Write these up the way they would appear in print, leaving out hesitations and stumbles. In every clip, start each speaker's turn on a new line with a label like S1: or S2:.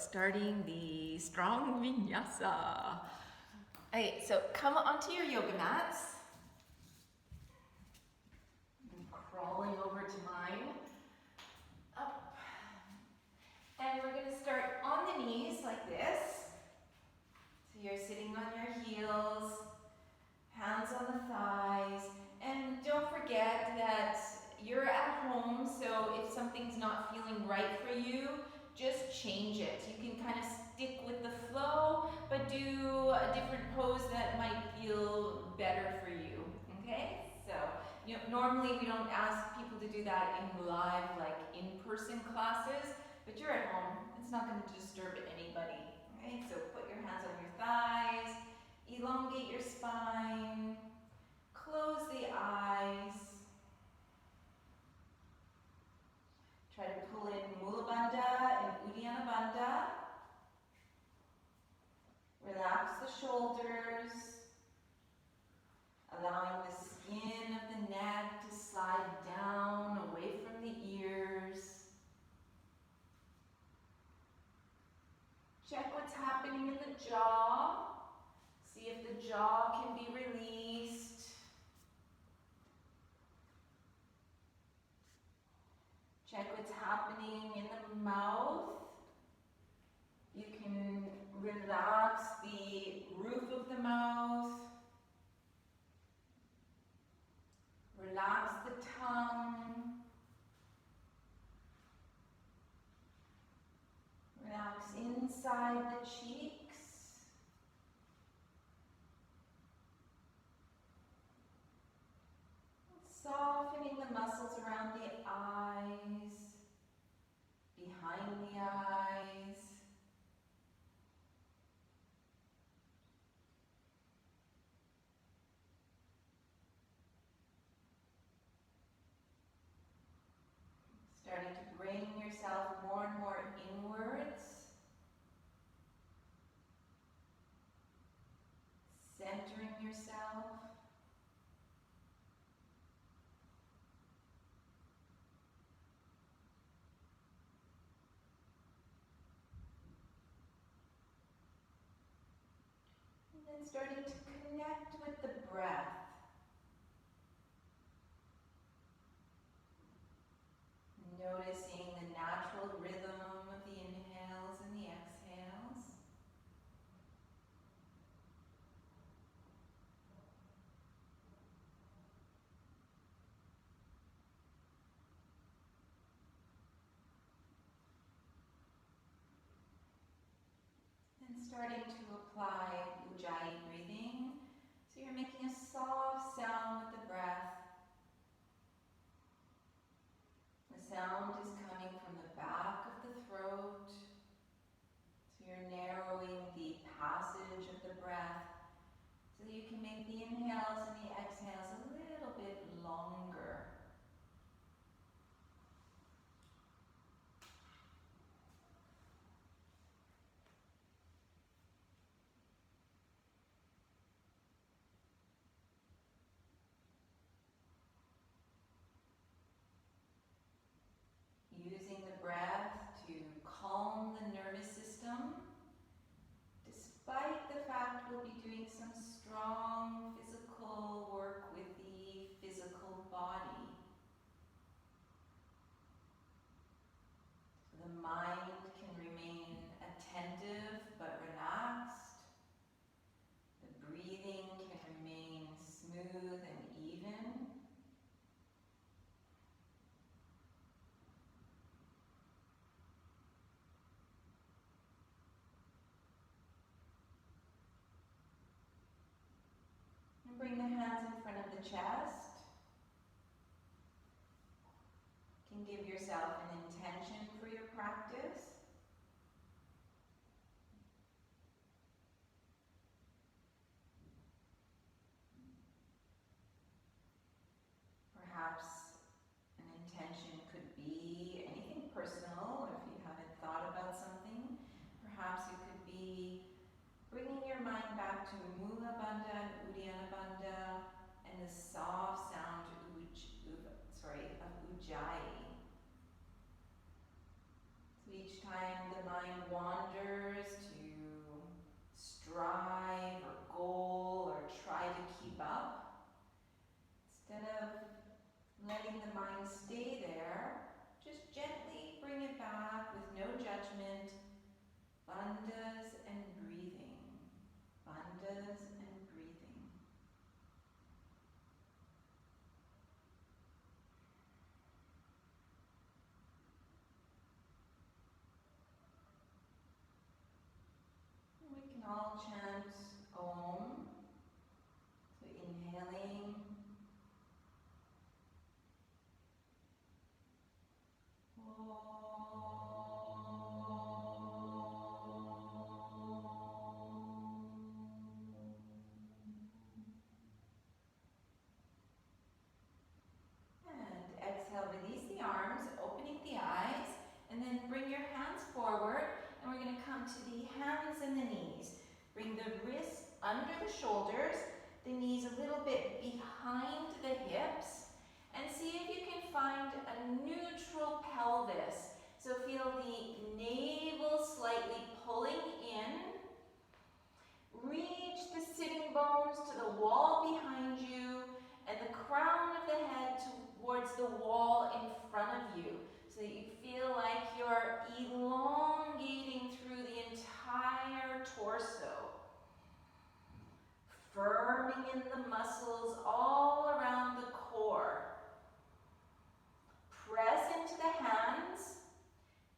S1: starting the strong vinyasa.
S2: Okay, so come onto your yoga mats. I'm crawling over to mine. Up. And we're going to start on the knees like this. So you're sitting on your heels, hands on the thighs. And don't forget that you're at home, so if something's not feeling right for you, just change it. You can kind of stick with the flow, but do a different pose that might feel better for you, okay? So, normally we don't ask people to do that in live, like in-person classes, but you're at home. It's not going to disturb anybody, okay? So put your hands on your thighs, elongate your spine, close the eyes. Try to pull in Mula Bandha and Uddiyana Bandha. Relax the shoulders, allowing the skin of the neck to slide down away from the ears. Check what's happening in the jaw. See if the jaw can be released. Check what's happening in the mouth. You can relax the roof of the mouth. Relax the tongue. Relax inside the cheeks. Softening the muscles around the eyes, behind the eyes. Starting to bring yourself more and more inwards. Centering yourself. And then starting to connect with the breath. Noticing the natural rhythm of the inhales and the exhales. And starting to apply Ujjayi breathing. So you're making a soft sound with the breath. The sound is coming from the back of the throat. So you're narrowing the passage of the breath so that you can make the inhales and the exhales a little bit longer. Using the breath to calm the nervous system, despite the fact we'll be doing some strong physical work with the physical body. So the mind can remain attentive but relaxed. The breathing can remain smooth and even. Bring the hands in front of the chest. You can give yourself an intention for your practice. Perhaps an intention could be anything personal, or if you haven't thought about something. Perhaps it could be bringing your mind back to Mula Bandha and Uddiyana Bandha and the soft sound of Ujjayi. movement, bandhas and breathing, bandhas and breathing. We can all chant Om. So inhaling. And exhale, release the arms, opening the eyes, and then bring your hands forward, and we're going to come to the hands and the knees. Bring the wrists under the shoulders, the knees a little bit behind the hips, and see if you can find a neutral pelvis. So feel the navel slightly pulling in. Reach the sitting bones to the wall behind you and the crown of the head towards the wall in front of you, so that you feel like you're elongating through the entire torso. Firming in the muscles all around the core. Press into the hands.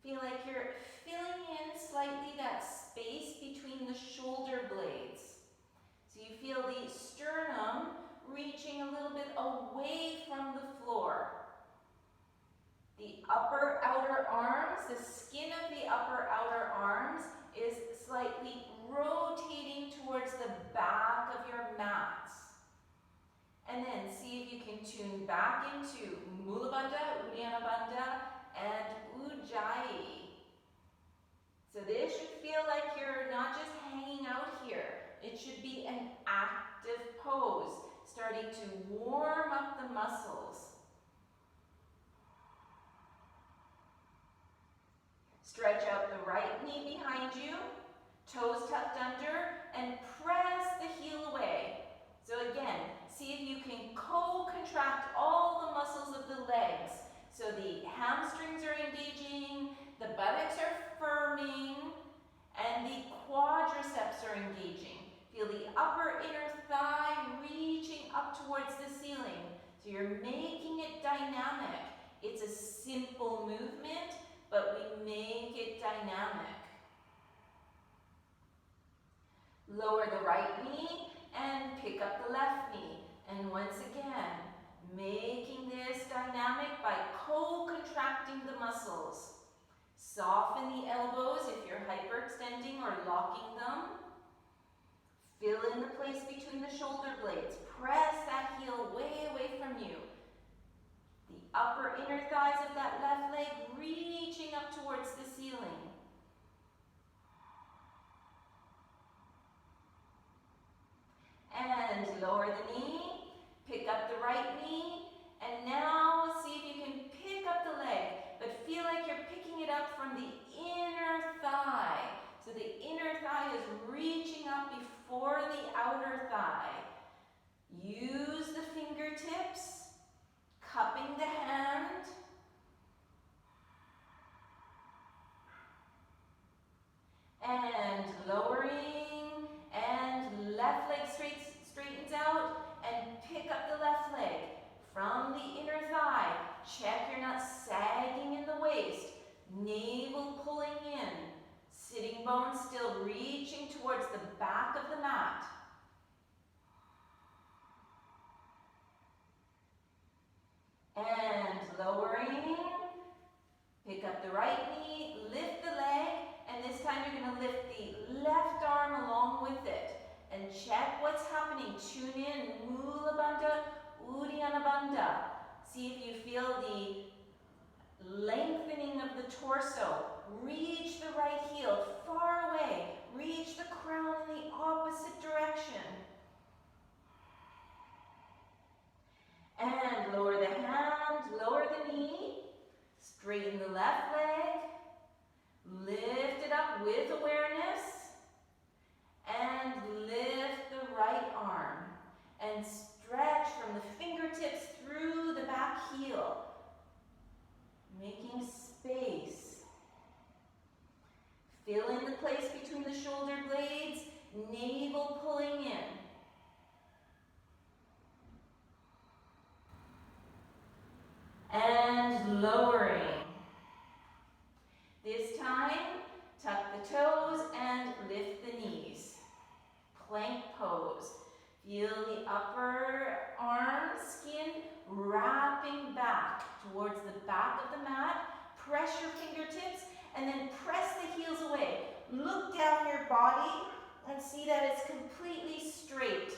S2: Feel like you're filling in slightly that space between the shoulder blades. So you feel the sternum reaching a little bit away from the floor. The upper outer arms, the skin of the upper outer arms is slightly rotating towards the back of your mats. And then see if you can tune back into Mula Bandha, Uddiyana Bandha, and Ujjayi. So this should feel like you're not just hanging out here. It should be an active pose, starting to warm up the muscles. Stretch out the right knee behind you, toes tucked under, and press the heel away. So again, see if you can co-contract all the muscles of the legs. So the hamstrings are engaging, the buttocks are firming, and the quadriceps are engaging. Feel the upper inner thigh reaching up towards the ceiling. So you're making it dynamic. It's a simple movement, but we make it dynamic. Lower the right knee and pick up the left knee. And once again, making this dynamic by co-contracting the muscles. Soften the elbows if you're hyperextending or locking them. Fill in the place between the shoulder blades. Press that heel way away from you. The upper inner thighs of that left leg reaching up towards the ceiling. And lower the knee, pick up the right knee, and now see if you can pick up the leg, but feel like you're picking it up from the inner thigh. So the inner thigh is reaching up before the outer thigh. Use the fingertips, cupping the hand. And lowering, and left leg straightens out, and pick up the left leg from the inner thigh. Check you're not sagging in the waist. Navel pulling in. Sitting bones still reaching towards the back of the mat. And lowering. Pick up the right knee, lift the leg, and this time you're going to lift the left arm along with it. And check what's happening. Tune in. Mula Bandha, Uddiyana Bandha. See if you feel the lengthening of the torso. Reach the right heel far away. Reach the crown in the opposite direction. And lower the hand, lower the knee. Straighten the left leg. Lift it up with awareness. And lift the right arm. And stretch from the fingertips through the back heel. Making space. place between the shoulder blades, navel pulling in. And lowering. This time, tuck the toes and lift the knees. Plank pose. Feel the upper arm skin wrapping back towards the back of the mat. Press your fingertips and then press the heels away. Look down your body and see that it's completely straight.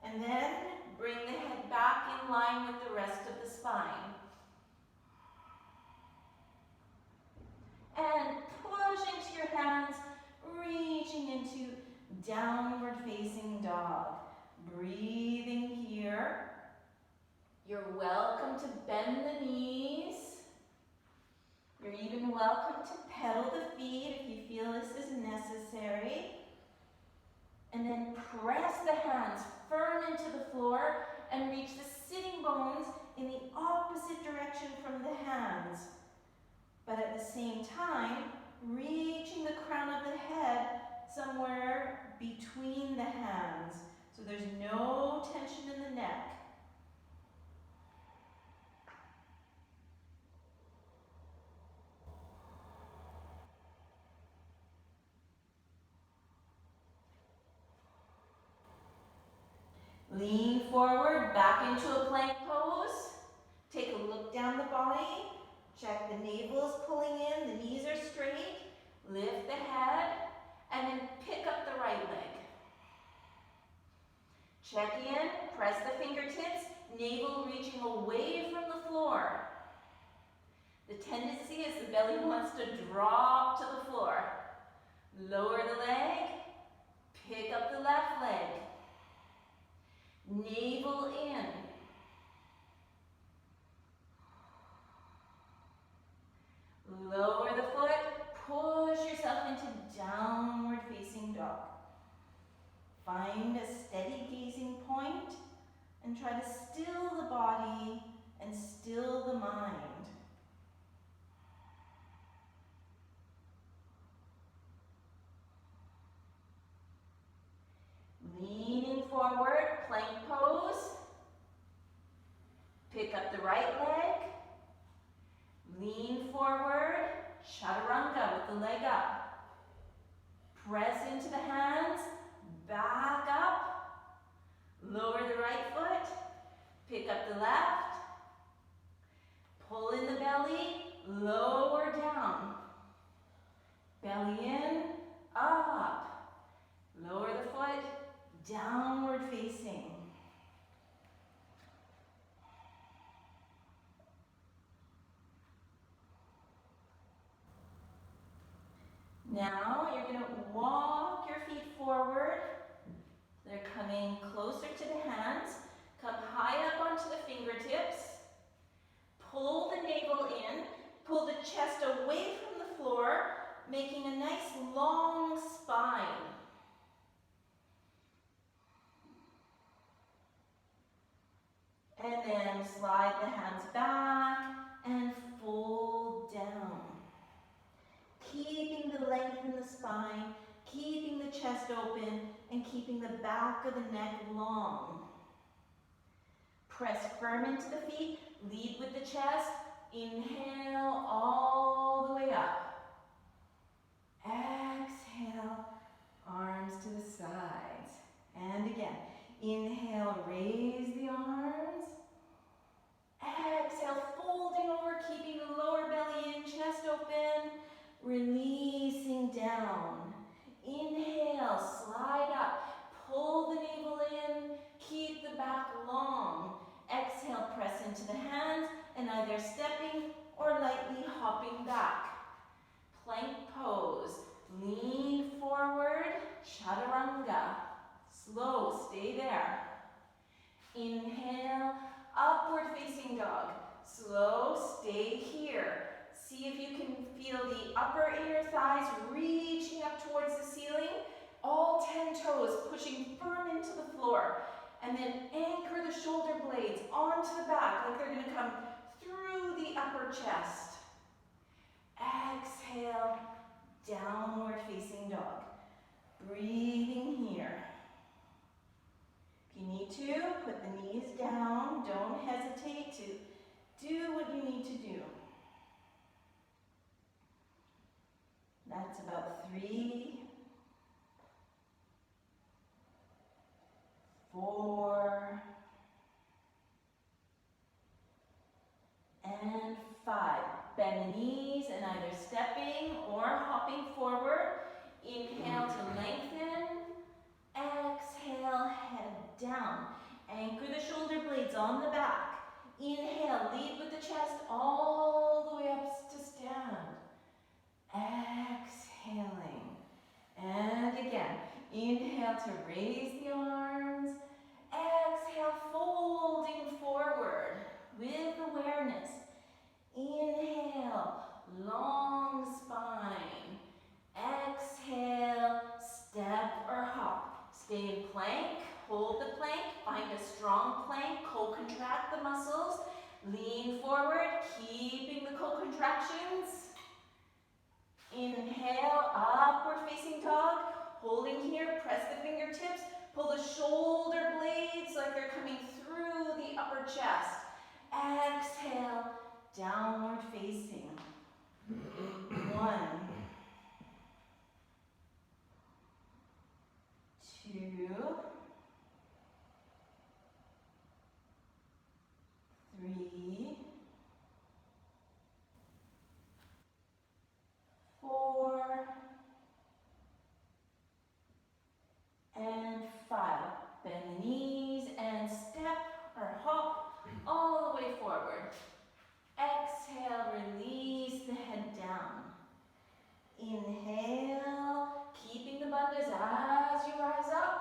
S2: And then bring the head back in line with the rest of the spine. And push into your hands, reaching into downward facing dog. Breathing here. You're welcome to bend the knees. You're even welcome to pedal the feet if you feel this is necessary. And then press the hands firm into the floor and reach the sitting bones in the opposite direction from the hands. But at the same time, reaching the crown of the head somewhere between the hands. So there's no tension in the neck. Lean forward, back into a plank pose. Take a look down the body. Check the navel is pulling in, the knees are straight. Lift the head, and then pick up the right leg. Check in, press the fingertips, navel reaching away from the floor. The tendency is the belly wants to drop to the floor. Lower the leg, pick up the left leg. Navel in. Lower the foot, push yourself into downward facing dog. Find a steady gazing point and try to still the body and still the mind. Leaning forward, plank pose. Pick up the right leg. Lean forward, chaturanga with the leg up. Press into the hands, back up. Lower the right foot, pick up the left. Pull in the belly, lower down. Belly in, up. Lower the foot, downward facing. Now you're going to walk your feet forward. They're coming closer to the hands. Come high up onto the fingertips. Pull the navel in. Pull the chest away from the floor, making a nice long spine. And then slide the hands back and fold down. Keeping the length in the spine, keeping the chest open, and keeping the back of the neck long. Press firm into the feet, lead with the chest. Inhale all the way up. Exhale, arms to the sides. And again, inhale, raise the arms. Exhale, folding over, keeping the lower belly in, chest open. Releasing down. Inhale, slide up. Pull the navel in. Keep the back long. Exhale, press into the hands and either stepping or lightly hopping back. Plank pose. Lean forward. Chaturanga. Slow, stay there. Inhale, upward facing dog. Slow, stay here. See if you can feel the upper inner thighs reaching up towards the ceiling. All 10 toes pushing firm into the floor. And then anchor the shoulder blades onto the back like they're going to come through the upper chest. Exhale, downward facing facing dog. Breathing here. If you need to, put the knees down. Don't hesitate to do what you need to do. That's about 3, 4, and 5. Bend the knees and either stepping or hopping forward. Inhale to lengthen. Exhale, head down. Anchor the shoulder blades on the back. Inhale, lead with the chest all the way up to stand. Exhaling. And again, inhale to raise the arms. Exhale, folding forward with awareness. Inhale, long spine. Exhale, step or hop. Stay in plank, hold the plank, find a strong plank, co-contract the muscles. Lean forward, keeping the co-contractions. Inhale, upward facing dog. Holding here, press the fingertips. Pull the shoulder blades like they're coming through the upper chest. Exhale, downward facing. 1, 2, 3, 4, and 5. Bend the knees and step or hop all the way forward. Exhale, release the head down. Inhale, keeping the bandhas as you rise up.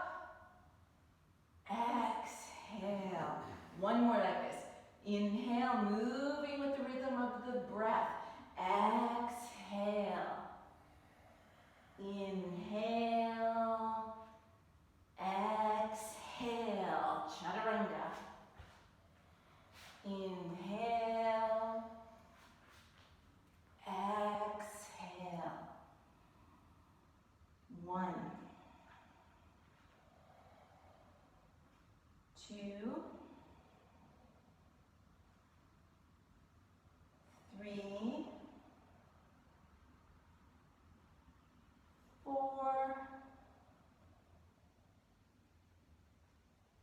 S2: Exhale. One more like this. Inhale, moving with the rhythm of the breath. Exhale. Inhale. Exhale. Chaturanga. Inhale. Exhale. 1, 2, 3, 4,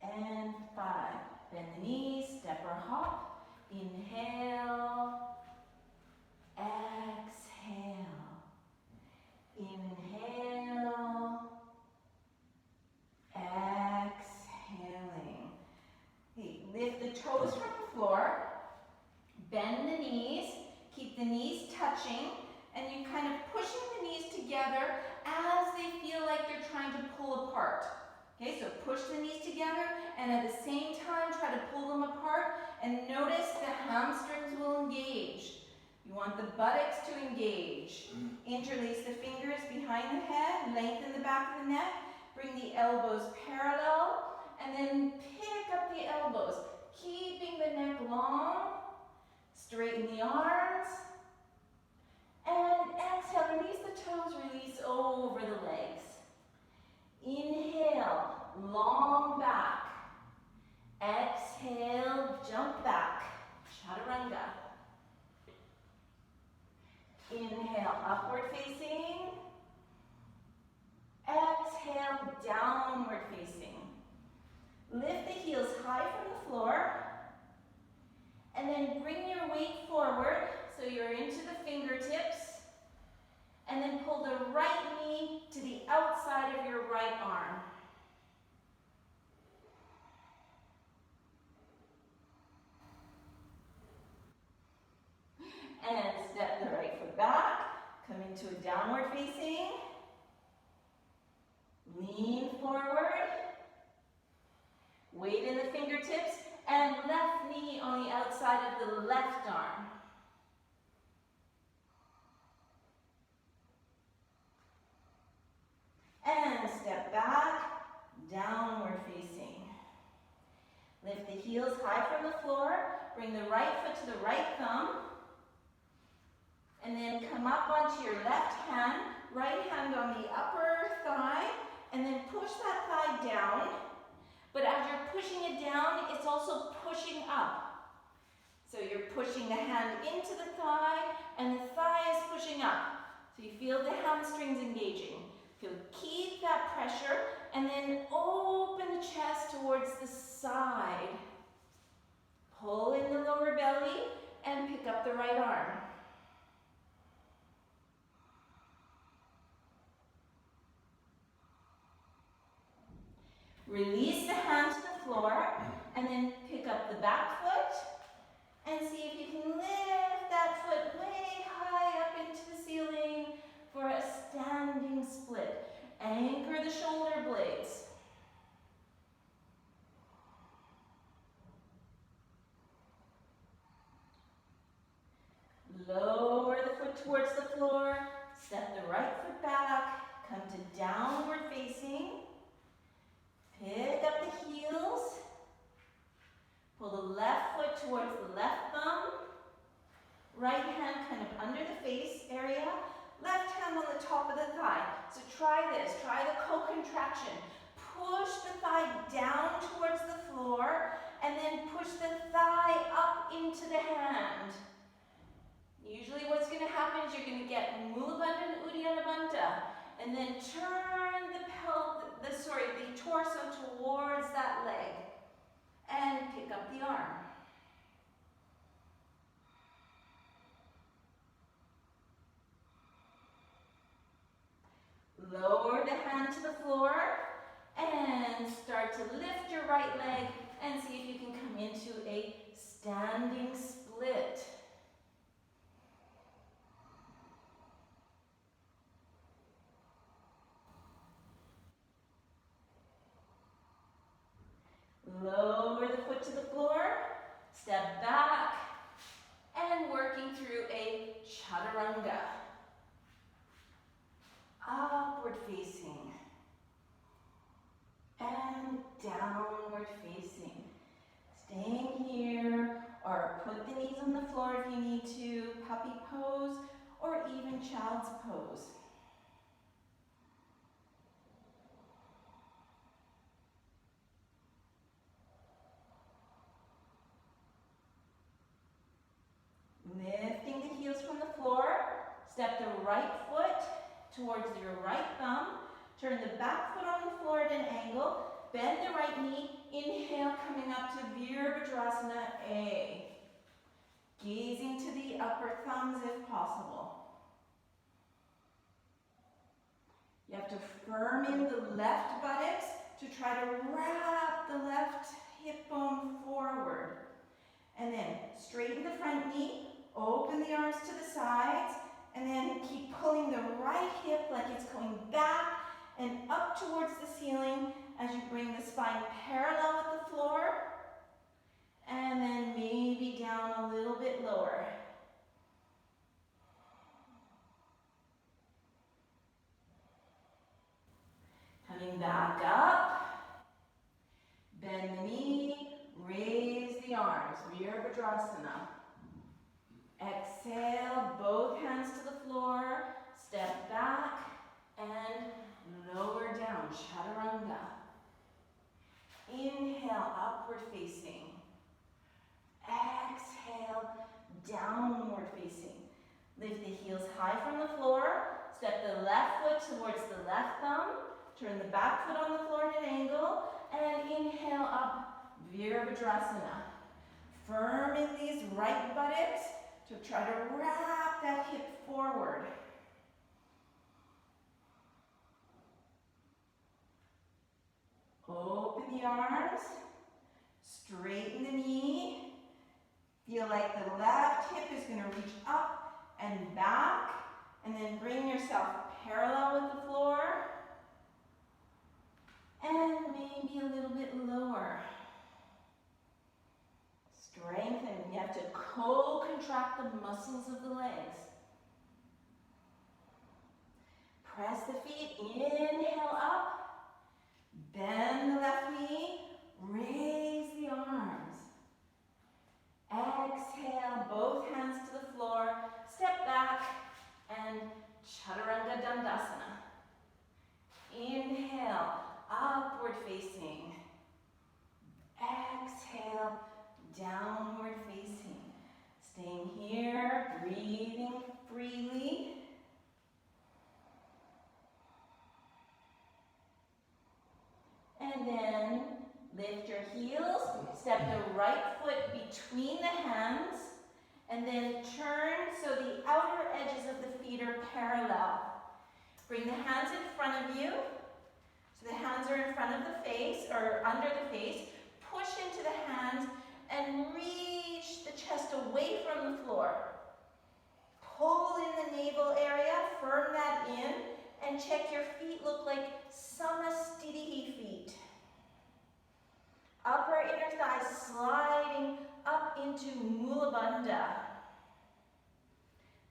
S2: and 5. Bend the knees, step or hop. Inhale. Exhale. Inhale. Exhaling. Okay, lift the toes from the floor. Bend the knees. Keep the knees touching. And you kind of pushing the knees together as they feel like they're trying to pull apart. Okay, so push the knees together and at the same time try to pull them apart and notice the hamstrings will engage. You want the buttocks to engage. Interlace the fingers behind the head, lengthen the back of the neck, bring the elbows parallel, and then pick up the elbows, keeping the neck long, straighten the arms, and exhale, release the toes, release over the legs. Inhale, long back. Exhale, jump back. Chaturanga. Inhale, upward facing. Exhale, downward facing. Lift the heels high from the floor. And then bring your weight forward so you're into the fingertips. And then pull the right knee to the outside of your right arm. And step the right foot back. Come into a downward facing. Lean forward. Weight in the fingertips. And left knee on the outside of the left arm. And step back, downward facing. Lift the heels high from the floor. Bring the right foot to the right thumb. And then come up onto your left hand. right hand on the upper thigh, and then push that thigh down. But as you're pushing it down, it's also pushing up. So you're pushing the hand into the thigh, and the thigh is pushing up. So you feel the hamstrings engaging. Keep that pressure, and then open the chest towards the side. Pull in the lower belly, and pick up the right arm. Release the hand to the floor, and then pick up the back foot, and see if you can lift that foot way high up into the ceiling for a standing split. Anchor the shoulder blades. Lower the foot towards the floor, step the right foot back, come to downward facing. Pick up the heels, pull the left foot towards the left thumb, right hand kind of under the face area, left hand on the top of the thigh. So try this, try the co-contraction. Push the thigh down towards the floor, and then push the thigh up into the hand. Usually what's going to happen is you're going to get Mula Bandha and Uddiyana Bandha, and then turn the torso towards that leg, and pick up the arm. Lower the hand to the floor, and start to lift your right leg, and see if you can come into a standing split. Lower the foot to the floor, step back, and working through a chaturanga. Upward facing, and downward facing. Staying here, or put the knees on the floor if you need to, puppy pose, or even child's pose. Lifting the heels from the floor, step the right foot towards your right thumb, turn the back foot on the floor at an angle, bend the right knee, inhale, coming up to Virabhadrasana A. Gazing to the upper thumbs if possible. You have to firm in the left buttocks to try to wrap the left hip bone forward. And then straighten the front knee, open the arms to the sides, and then keep pulling the right hip like it's going back and up towards the ceiling as you bring the spine parallel with the floor, and then maybe down a little bit lower. Coming back up, bend the knee, raise the arms, Virabhadrasana. Exhale, both hands to the floor, step back, and lower down, chaturanga. Inhale, upward facing. Exhale, downward facing. Lift the heels high from the floor, step the left foot towards the left thumb, turn the back foot on the floor at an angle, and inhale up, Virabhadrasana. Firm in these right buttocks to try to wrap that hip forward. Open the arms, straighten the knee. Feel like the left hip is going to reach up and back, and then bring yourself parallel with the floor, and maybe a little bit lower. Strengthen. You have to co-contract the muscles of the legs. Press the feet, inhale up, bend the left knee, raise the arms. Exhale, both hands to the floor, step back, and Chaturanga Dandasana. And then lift your heels, step the right foot between the hands, and then turn so the outer edges of the feet are parallel. Bring the hands in front of you. So the hands are in front of the face, or under the face. Push into the hands and reach the chest away from the floor. Pull in the navel area, firm that in, and check your feet look like samastitihi feet. Upper inner thighs sliding up into Mula Bandha.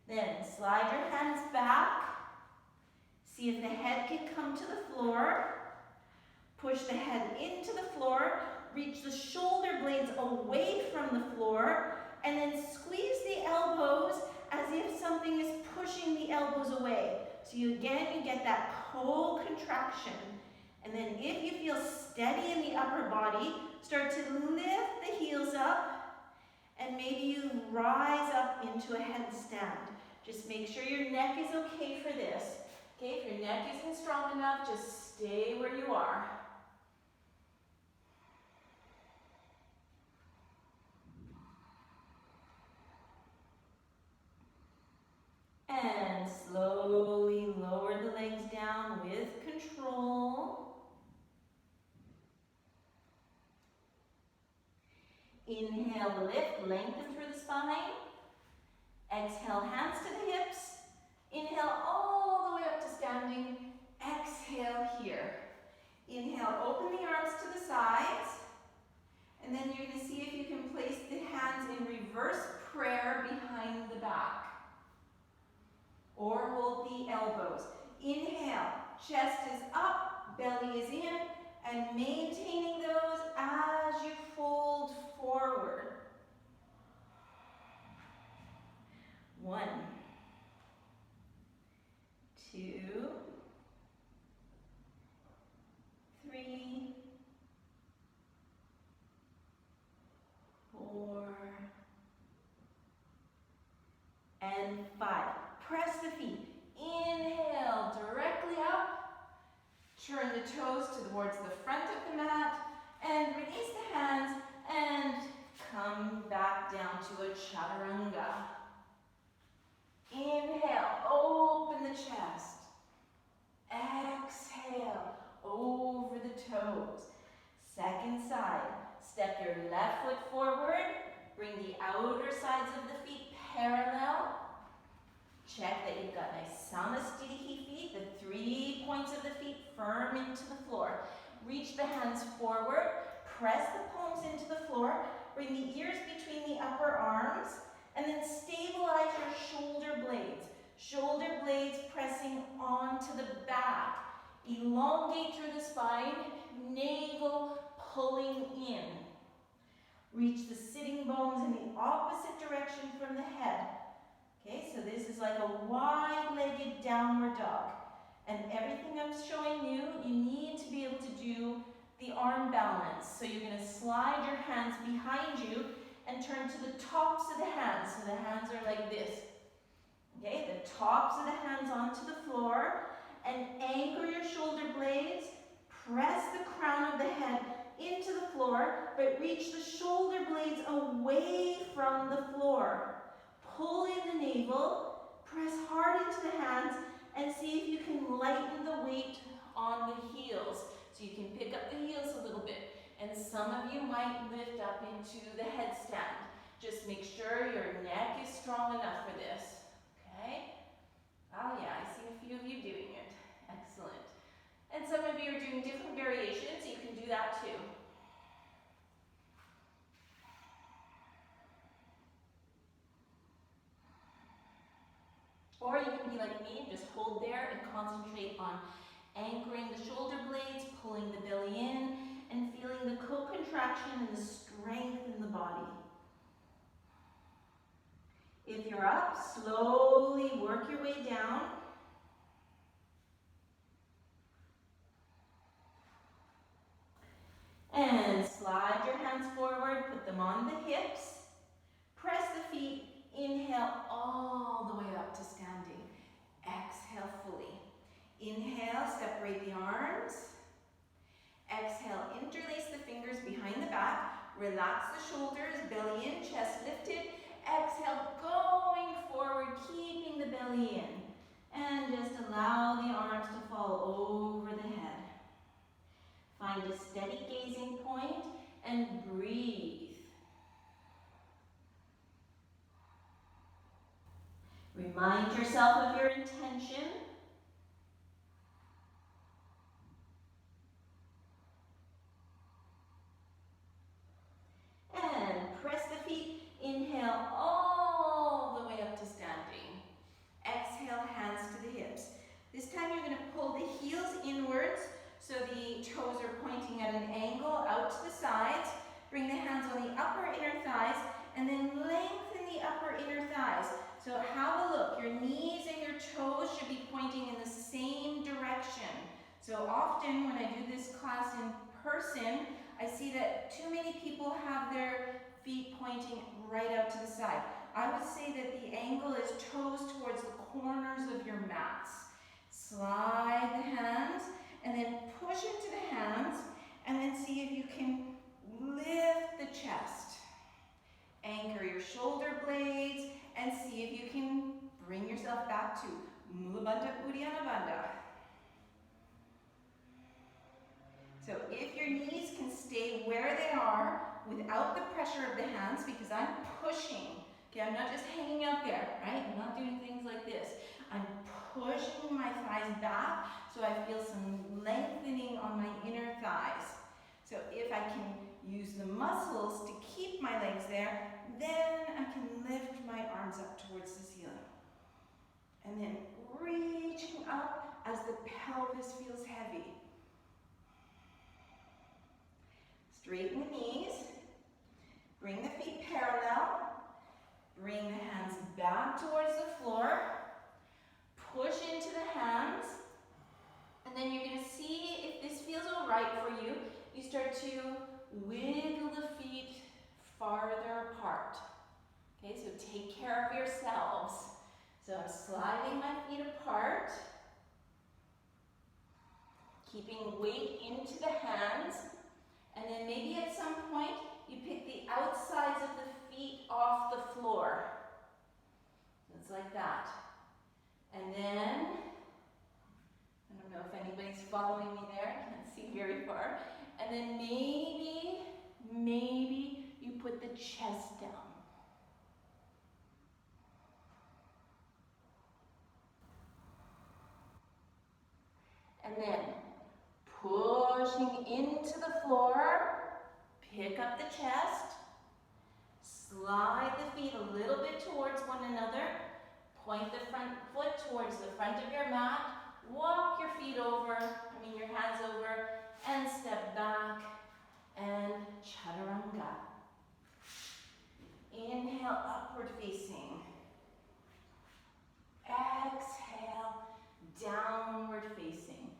S2: Then slide your hands back. See if the head can come to the floor. Push the head into the floor. Reach the shoulder blades away from the floor. And then squeeze the elbows as if something is pushing the elbows away. So you get that co-contraction. And then if you feel steady in the upper body, start to lift the heels up, and maybe you rise up into a headstand. Just make sure your neck is okay for this. Okay, if your neck isn't strong enough, just stay where you are. And slowly lower the legs down with control. Inhale, lift, lengthen through the spine. Exhale, hands to the hips. Inhale all the way up to standing. Exhale here. Inhale, open the arms to the sides. And then you're going to see if you can place the hands in reverse prayer behind the back. Or hold the elbows. Inhale, chest is up, belly is in, and maintaining those as you fold forward. 1, 2, 3, 4, and 5. Press the feet. Inhale, directly up. Turn the toes towards the front of the mat, and release the hands, and come back down to a chaturanga. Inhale, open the chest. Exhale, over the toes. Second side, step your left foot forward. Bring the outer sides of the feet parallel. Check that you've got nice samastitihi feet, the 3 points of the feet firm into the floor. Reach the hands forward, press the palms into the floor, bring the ears between the upper arms, and then stabilize your shoulder blades. Shoulder blades pressing onto the back. Elongate through the spine, navel pulling in. Reach the sitting bones in the opposite direction from the head. Okay, so this is like a wide-legged downward dog. And everything I'm showing you, you need to be able to do the arm balance. So you're going to slide your hands behind you and turn to the tops of the hands. So the hands are like this. Okay, the tops of the hands onto the floor. And anchor your shoulder blades. Press the crown of the head into the floor, but reach the shoulder blades away from the floor. Pull in the navel, press hard into the hands, and see if you can lighten the weight on the heels. So you can pick up the heels a little bit. And some of you might lift up into the headstand. Just make sure your neck is strong enough for this. Okay? Oh yeah, I see a few of you doing it. Excellent. And some of you are doing different variations. You can do that too. Or you can be like me and just hold there and concentrate on anchoring the shoulder blades, pulling the belly in, and feeling the co-contraction and the strength in the body. If you're up, slowly work your way down. And slide your hands forward, put them on the hips. Press the feet, inhale all the way up to standing. Exhale fully. Inhale, separate the arms. Exhale, interlace the fingers behind the back. Relax the shoulders, belly in, chest lifted. Exhale, going forward, keeping the belly in. And just allow the arms to fall over the head. Find a steady gazing point and breathe. Remind yourself of your intention. And press the feet. Inhale all the way up to standing. Exhale, hands to the hips. This time you're going to pull the heels inwards so the toes are pointing at an angle out to the sides. Bring the hands on the upper inner thighs and then lengthen the upper inner thighs. So have a look. Your knees and your toes should be pointing in the same direction. So often when I do this class in person, I see that too many people have their feet pointing right out to the side. I would say that the angle is toes towards the corners of your mats. Slide the hands and then push into the hands and then see if you can lift the chest. Anchor your shoulder blades and see if you can bring yourself back to Mula Bandha Uddiyana Bandha. So if your knees can stay where they are without the pressure of the hands, because I'm pushing, okay, I'm not just hanging out there, right? I'm not doing things like this. I'm pushing my thighs back so I feel some lengthening on my inner thighs. So if I can use the muscles to keep my legs there, then I can lift my arms up towards the ceiling. And then reaching up as the pelvis feels heavy. Straighten the knees. Bring the feet parallel. Bring the hands back towards the floor. Push into the hands. And then you're going to see if this feels all right for you. You start to wiggle the feet farther apart. Okay, so take care of yourselves. So I'm sliding my feet apart. Keeping weight into the hands. And then maybe at some point, you pick the outsides of the feet off the floor. It's like that. And then, I don't know if anybody's following me there, I can't see very far. And then maybe you put the chest down. And then pushing into the floor, pick up the chest, slide the feet a little bit towards one another, point the front foot towards the front of your mat, walk your feet over, your hands over, and step back, and chaturanga. Inhale, upward facing. Exhale, downward facing.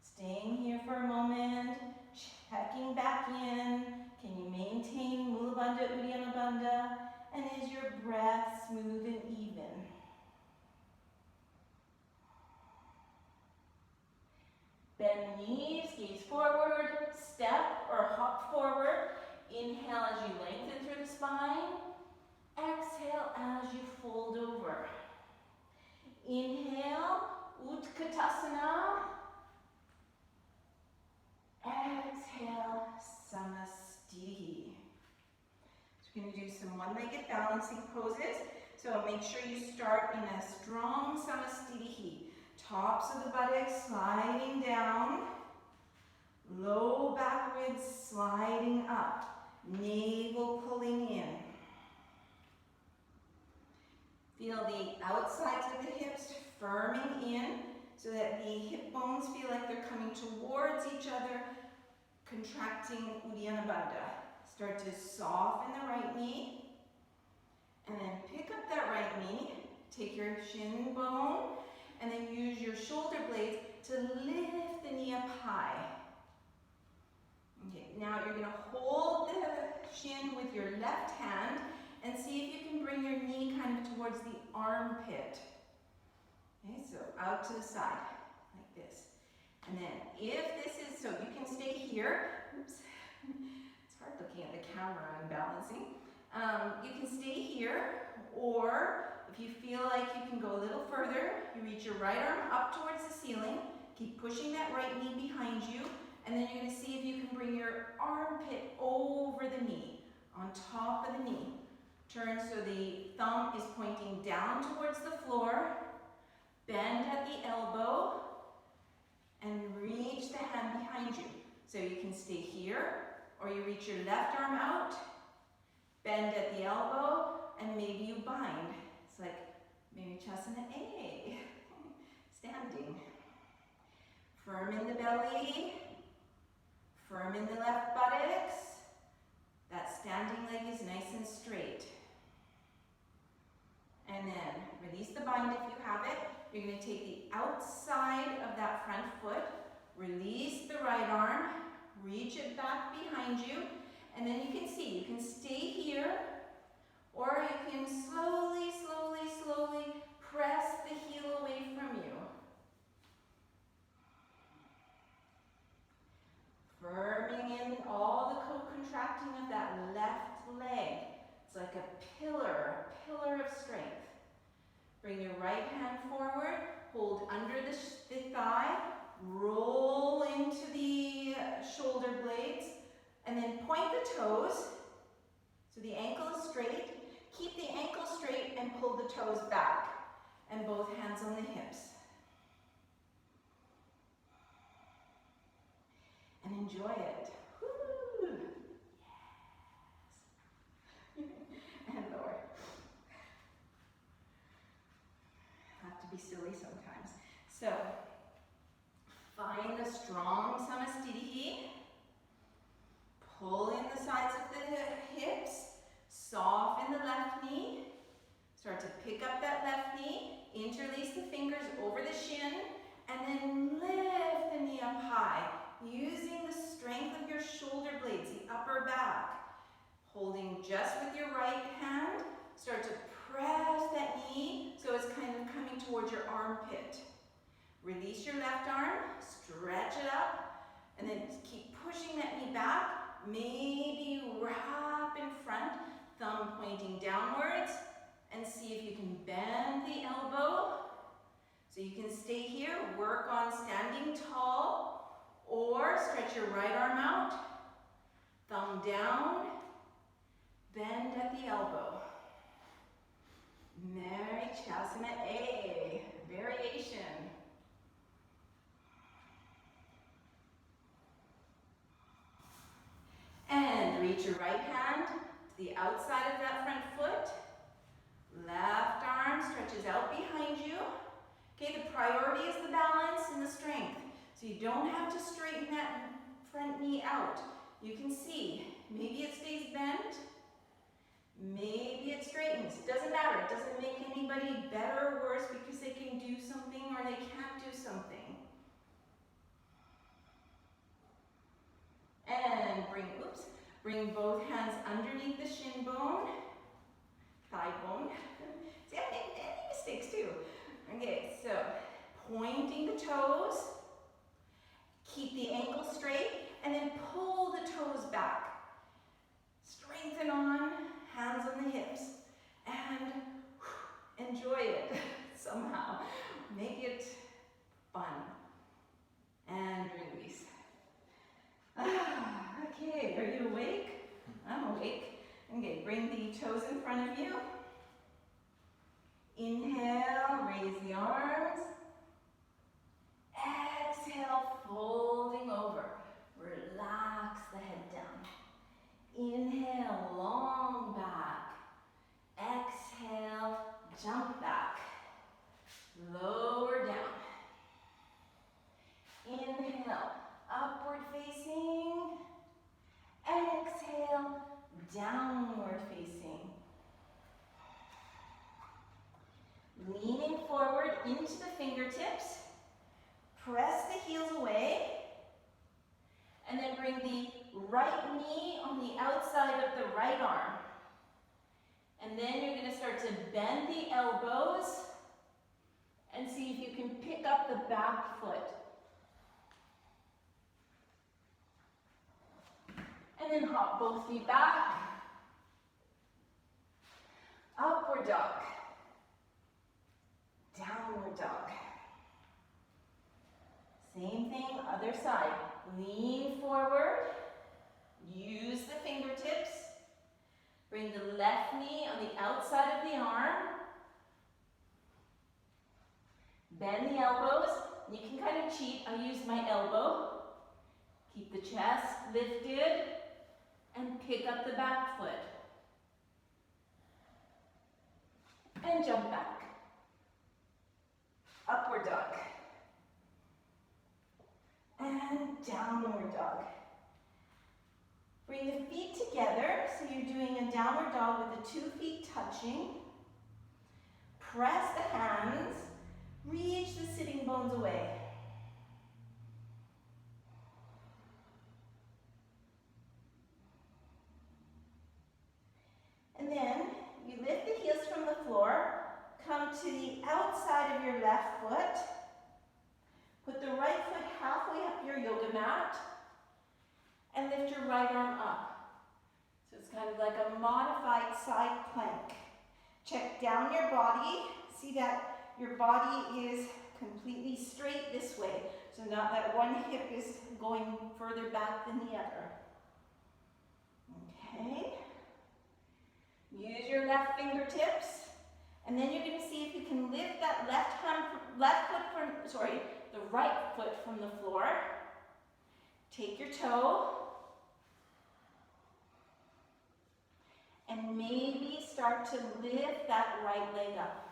S2: Staying here for a moment, checking back in. Can you maintain Mula Bandha Uddiyana Bandha? And is your breath smooth and even? Bend the knees, gaze forward, step or hop forward. Inhale as you lengthen through the spine. Exhale as you fold over. Inhale, Utkatasana. Exhale, Samastitihi. So we're going to do some one-legged balancing poses. So make sure you start in a strong Samastitihi. Tops of the buttocks sliding down. Low back ribs sliding up. Navel pulling in. Feel the outsides of the hips firming in so that the hip bones feel like they're coming towards each other, contracting Uddiyana Bandha. Start to soften the right knee, and then pick up that right knee, take your shin bone, and then use your shoulder blades to lift the knee up high. Okay, now you're going to hold the shin with your left hand and see if you can bring your knee kind of towards the armpit. Okay, so out to the side, like this. And then if this is, So you can stay here. Oops. It's hard looking at the camera and balancing. You can stay here, or if you feel like you can go a little further, you reach your right arm up towards the ceiling, keep pushing that right knee behind you, and then you're going to see if you can bring your armpit over the knee, on top of the knee. Turn so the thumb is pointing down towards the floor, bend at the elbow, and reach the hand behind you. So you can stay here, or you reach your left arm out, bend at the elbow, and maybe you bind. It's like maybe Vinyasa A. Standing. Firm in the belly, firm in the left buttocks. That standing leg is nice and straight. And then release the bind if you have it. You're going to take the outside of that front foot, release the right arm, reach it back behind you, and then you can see, you can stay here, or you can slowly, slowly, slowly press the heel away from you. Firming in all the co-contracting of that left leg. It's like a pillar of strength. Bring your right hand forward, hold under the thigh, roll into the shoulder blades, and then point the toes so the ankle is straight. Keep the ankle straight and pull the toes back, and both hands on the hips. And enjoy it. Woo! Yes. And lower. Have to be silly sometimes. So, find a strong Samastitihi. Pull in the sides of the hips. Soften the left knee. Start to pick up that left knee. Interlace the fingers over the shin. And then lift the knee up high. Using the strength of your shoulder blades, the upper back. Holding just with your right hand. Start to press that knee so it's kind of coming towards your armpit. Release your left arm, stretch it up, and then keep pushing that knee back. Maybe wrap in front, thumb pointing downwards, and see if you can bend the elbow. So you can stay here, work on standing tall, or stretch your right arm out, thumb down, bend at the elbow. Vinyasa A, variation. And reach your right hand to the outside of that front foot. Left arm stretches out behind you. Okay, the priority is the balance and the strength. So you don't have to straighten that front knee out. You can see, maybe it stays bent, maybe it straightens. It doesn't matter. It doesn't make anybody better or worse because they can do something or they can't do something. And bring both hands underneath the shin bone, thigh bone. See, I made any mistakes too. Okay, so pointing the toes, keep the ankle straight, and then pull the toes back. Strengthen on, hands on the hips, and enjoy it somehow. Make it fun. And release. Okay, are you awake? I'm awake. Okay, bring the toes in front of you. Inhale, raise the arms. Exhale, folding over. Relax the head down. Inhale, long back. Exhale, jump back. Lower down. Inhale, upward facing. Exhale, downward facing. Leaning forward into the fingertips. Press the heels away. And then bring the right knee on the outside of the right arm. And then you're going to start to bend the elbows and see if you can pick up the back foot. then hop both feet back. Upward dog. Downward dog. Same thing, other side. Lean forward. Use the fingertips. Bring the left knee on the outside of the arm. Bend the elbows. You can kind of cheat. I use my elbow. Keep the chest lifted and pick up the back foot. And jump back. Upward dog. And downward dog. Bring the feet together, so you're doing a downward dog with the 2 feet touching. Press the hands, reach the sitting bones away. And then you lift the heels from the floor, come to the outside of your left foot, put the right foot halfway up your yoga mat, and lift your right arm up. So it's kind of like a modified side plank. Check down your body. See that your body is completely straight this way. So not that one hip is going further back than the other. Okay. Use your left fingertips. And then you're going to see if you can lift that the right foot from the floor. Take your toe. And maybe start to lift that right leg up.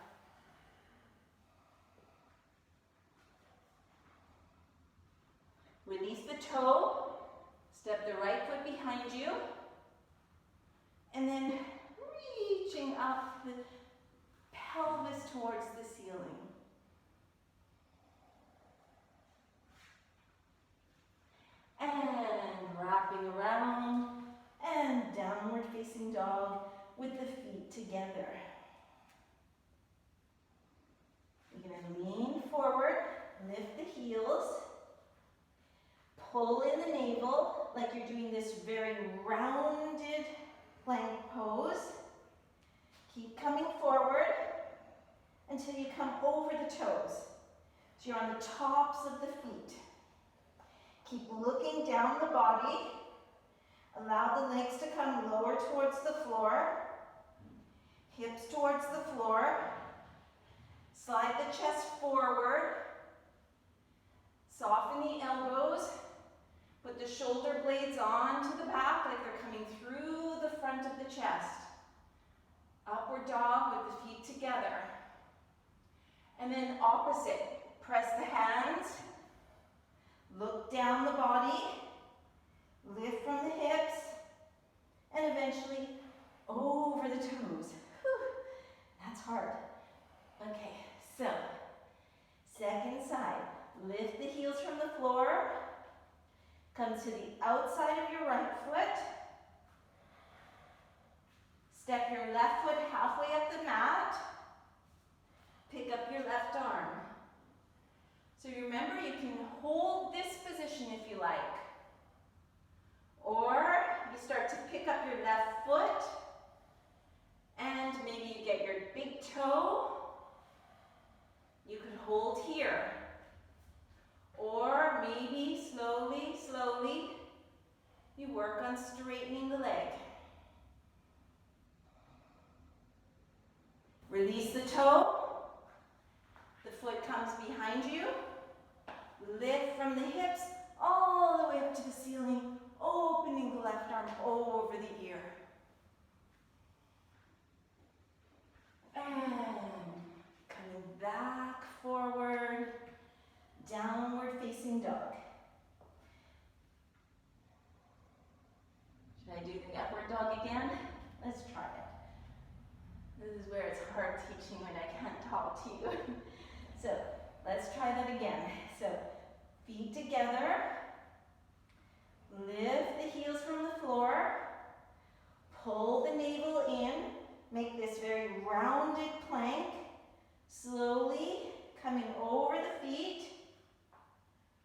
S2: Release the toe, step the right foot behind you, and then reaching up the pelvis towards the ceiling. And wrapping around. And downward facing dog with the feet together. You're going to lean forward, lift the heels, pull in the navel like you're doing this very rounded plank pose. Keep coming forward until you come over the toes. So you're on the tops of the feet. Keep looking down the body. Allow the legs to come lower towards the floor, hips towards the floor. Slide the chest forward. Soften the elbows. Put the shoulder blades onto the back like they're coming through the front of the chest. Upward dog with the feet together. And then opposite. Press the hands. Look down the body. Lift from the hips, and eventually over the toes. Whew, that's hard. Okay, so second side. Lift the heels from the floor. Come to the outside of your right foot. Step your left foot halfway up the mat. Pick up your left arm. So remember, you can hold this position if you like. Or you start to pick up your left foot and maybe you get your big toe. You could hold here. Or maybe slowly, slowly, you work on straightening the leg. Release the toe. The foot comes behind you. Lift from the hips all the way up to the ceiling. Opening the left arm over the ear. And coming back forward, downward facing dog. Should I do the upward dog again? Let's try it. This is where it's hard teaching when I can't talk to you. So let's try that again. So feet together. Lift the heels from the floor, pull the navel in, make this very rounded plank, slowly coming over the feet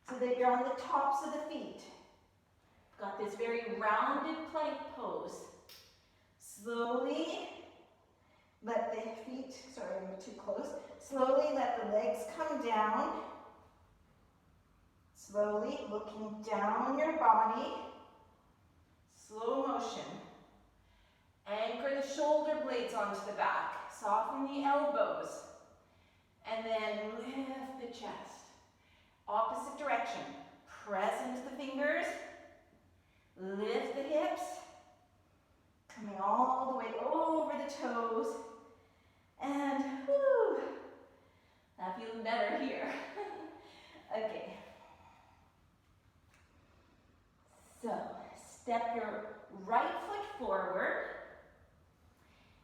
S2: so that you're on the tops of the feet. Got this very rounded plank pose. Slowly let the feet, sorry, I'm too close. Slowly let the legs come down. Slowly looking down your body. Slow motion. Anchor the shoulder blades onto the back. Soften the elbows. And then lift the chest. Opposite direction. Press into the fingers. Lift the hips. Coming all the way over the toes. And whoo, that feels better here. Okay. So, step your right foot forward.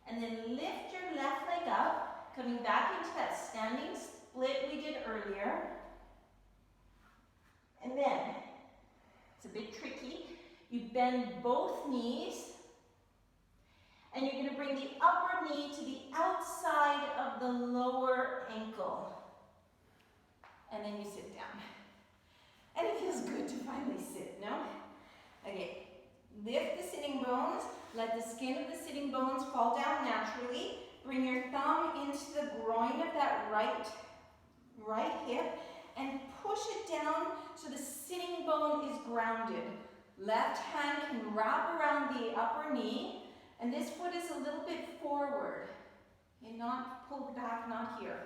S2: And then lift your left leg up, coming back into that standing split we did earlier. And then, it's a bit tricky, you bend both knees, and you're going to bring the upper knee to the outside of the lower ankle. And then you sit down. And it feels good to finally sit, no? Okay, lift the sitting bones, let the skin of the sitting bones fall down naturally. Bring your thumb into the groin of that right hip and push it down so the sitting bone is grounded. Left hand can wrap around the upper knee, and this foot is a little bit forward. Okay, not pulled back, not here.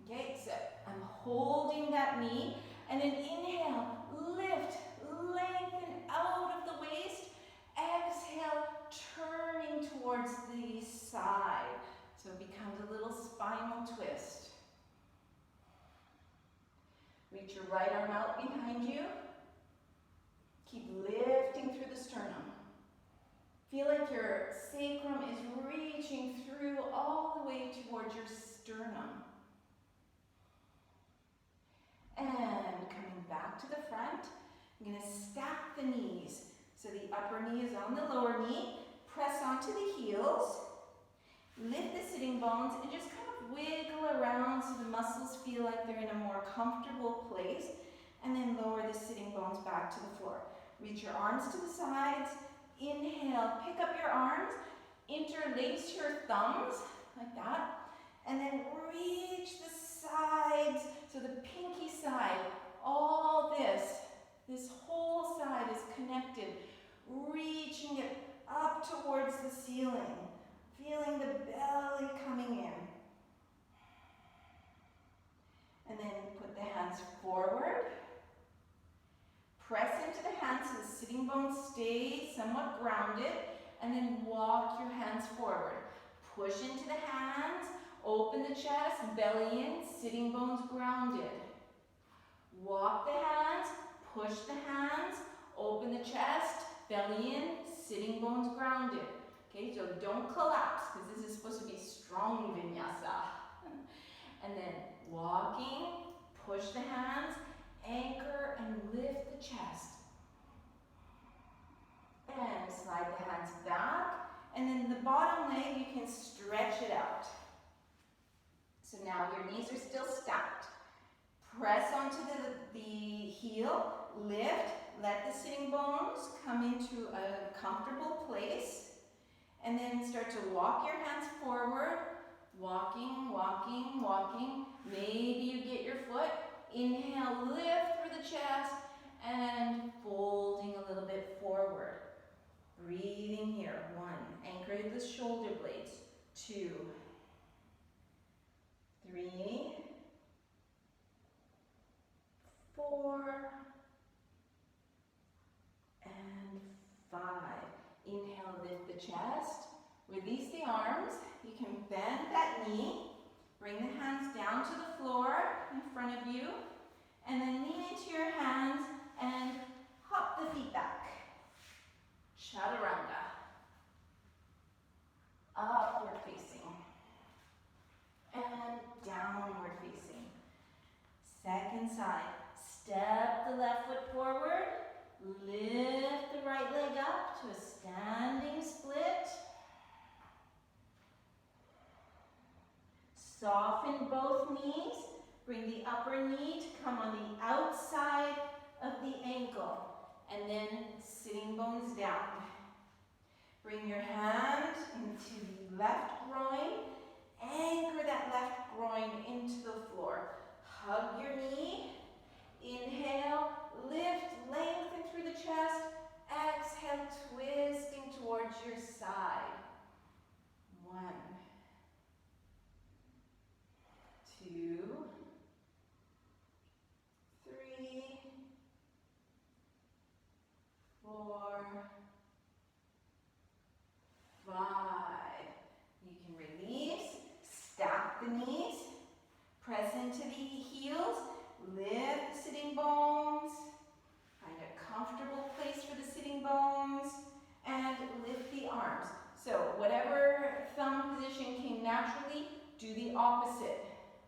S2: Okay, so I'm holding that knee, and then inhale, lift, lengthen out of the waist. Exhale, turning towards the side. So it becomes a little spinal twist. Reach your right arm out behind you. Keep lifting through the sternum. Feel like your sacrum is reaching through all the way towards your sternum. And coming back to the front, I'm going to stack the knees. So the upper knee is on the lower knee. Press onto the heels. Lift the sitting bones and just kind of wiggle around so the muscles feel like they're in a more comfortable place. And then lower the sitting bones back to the floor. Reach your arms to the sides. Inhale, pick up your arms. Interlace your thumbs like that. And then reach the sides. So the pinky side, all this whole side is connected. Reaching it up towards the ceiling. Feeling the belly coming in. And then put the hands forward. Press into the hands so the sitting bones stay somewhat grounded. And then walk your hands forward. Push into the hands. Open the chest, belly in, sitting bones grounded. Walk the hands. Push the hands. Open the chest. Belly in, sitting bones grounded. Okay, so don't collapse because this is supposed to be strong vinyasa. And then walking, push the hands, anchor and lift the chest. And slide the hands back. And then the bottom leg, you can stretch it out. So now your knees are still stacked. Press onto the heel, lift. Let the sitting bones come into a comfortable place. And then start to walk your hands forward. Walking, walking, walking. Maybe you get your foot. Inhale, lift through the chest. And folding a little bit forward. Breathing here. 1. Anchor the shoulder blades. 2. 3. 4. And 5. Inhale, lift the chest. Release the arms. You can bend that knee. Bring the hands down to the floor in front of you. And then lean into your hands and hop the feet back. Chaturanga. Upward facing. And downward facing. Second side. Step the left foot forward. Lift the right leg up to a standing split. Soften both knees. Bring the upper knee to come on the outside of the ankle. and then sitting bones down. Bring your hand into the left groin. Anchor that left groin into the floor. Hug your knee. Inhale, lift, lengthen through the chest. Exhale, twisting towards your side. 1, 2, 3, 4, 5. You can release, stack the knees, press into the heels, lift the sitting bones, find a comfortable place for the sitting bones, and lift the arms. So whatever thumb position came naturally, do the opposite.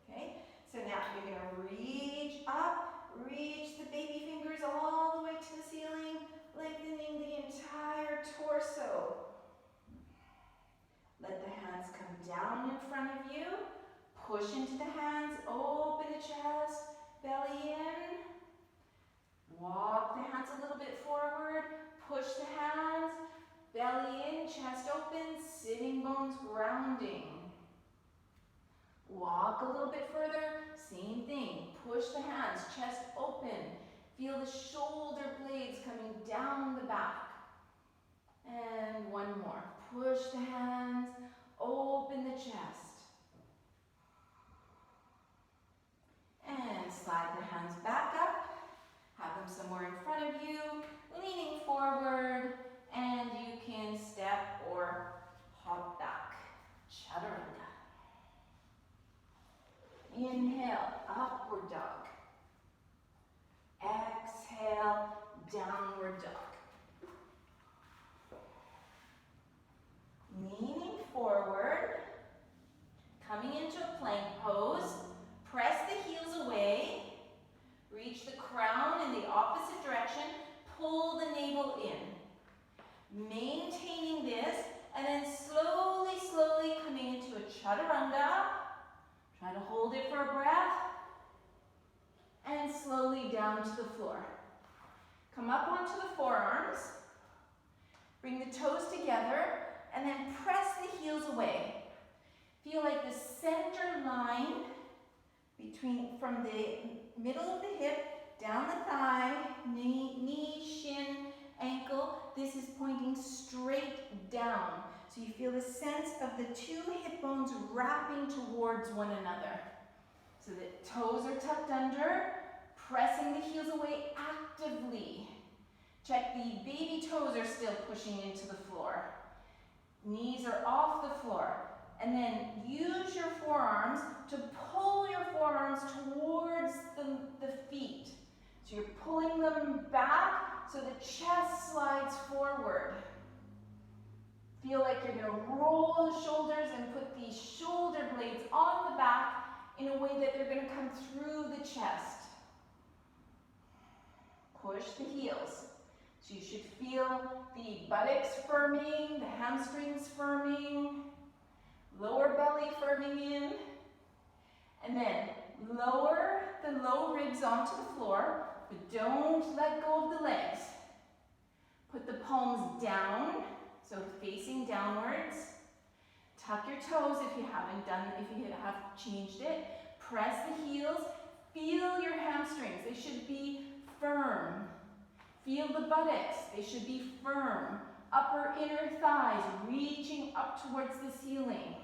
S2: Okay? So now you're going to reach up, reach the baby fingers all the way to the ceiling, lengthening the entire torso. Let the hands come down in front of you. Push into the hands, open the chest, belly in. Walk the hands a little bit forward, push the hands, belly in, chest open, sitting bones grounding. Walk a little bit further, same thing. Push the hands, chest open. Feel the shoulder blades coming down the back. And one more. Push the hands, open the chest. And slide the hands back up. Have them somewhere in front of you, leaning forward, and you can step or hop back. Chaturanga. Inhale, upward dog. Exhale, downward dog. Leaning forward, coming into a plank pose. Press the heels away. Reach the crown in the opposite direction. Pull the navel in. Maintaining this, and then slowly, slowly coming into a chaturanga. Try to hold it for a breath. And slowly down to the floor. Come up onto the forearms. Bring the toes together, and then press the heels away. Feel like the center line from the middle of the hip, down the thigh, knee, shin, ankle. This is pointing straight down. So you feel the sense of the two hip bones wrapping towards one another. So the toes are tucked under, pressing the heels away actively. Check the baby toes are still pushing into the floor. Knees are off the floor. And then use your forearms to pull your forearms towards the feet. So you're pulling them back so the chest slides forward. Feel like you're going to roll the shoulders and put the shoulder blades on the back in a way that they're going to come through the chest. Push the heels. So you should feel the buttocks firming, the hamstrings firming, lower belly firming in, and then lower the low ribs onto the floor, but don't let go of the legs. Put the palms down, so facing downwards. Tuck your toes if you have changed it. Press the heels. Feel your hamstrings. They should be firm. Feel the buttocks. They should be firm. Upper inner thighs reaching up towards the ceiling.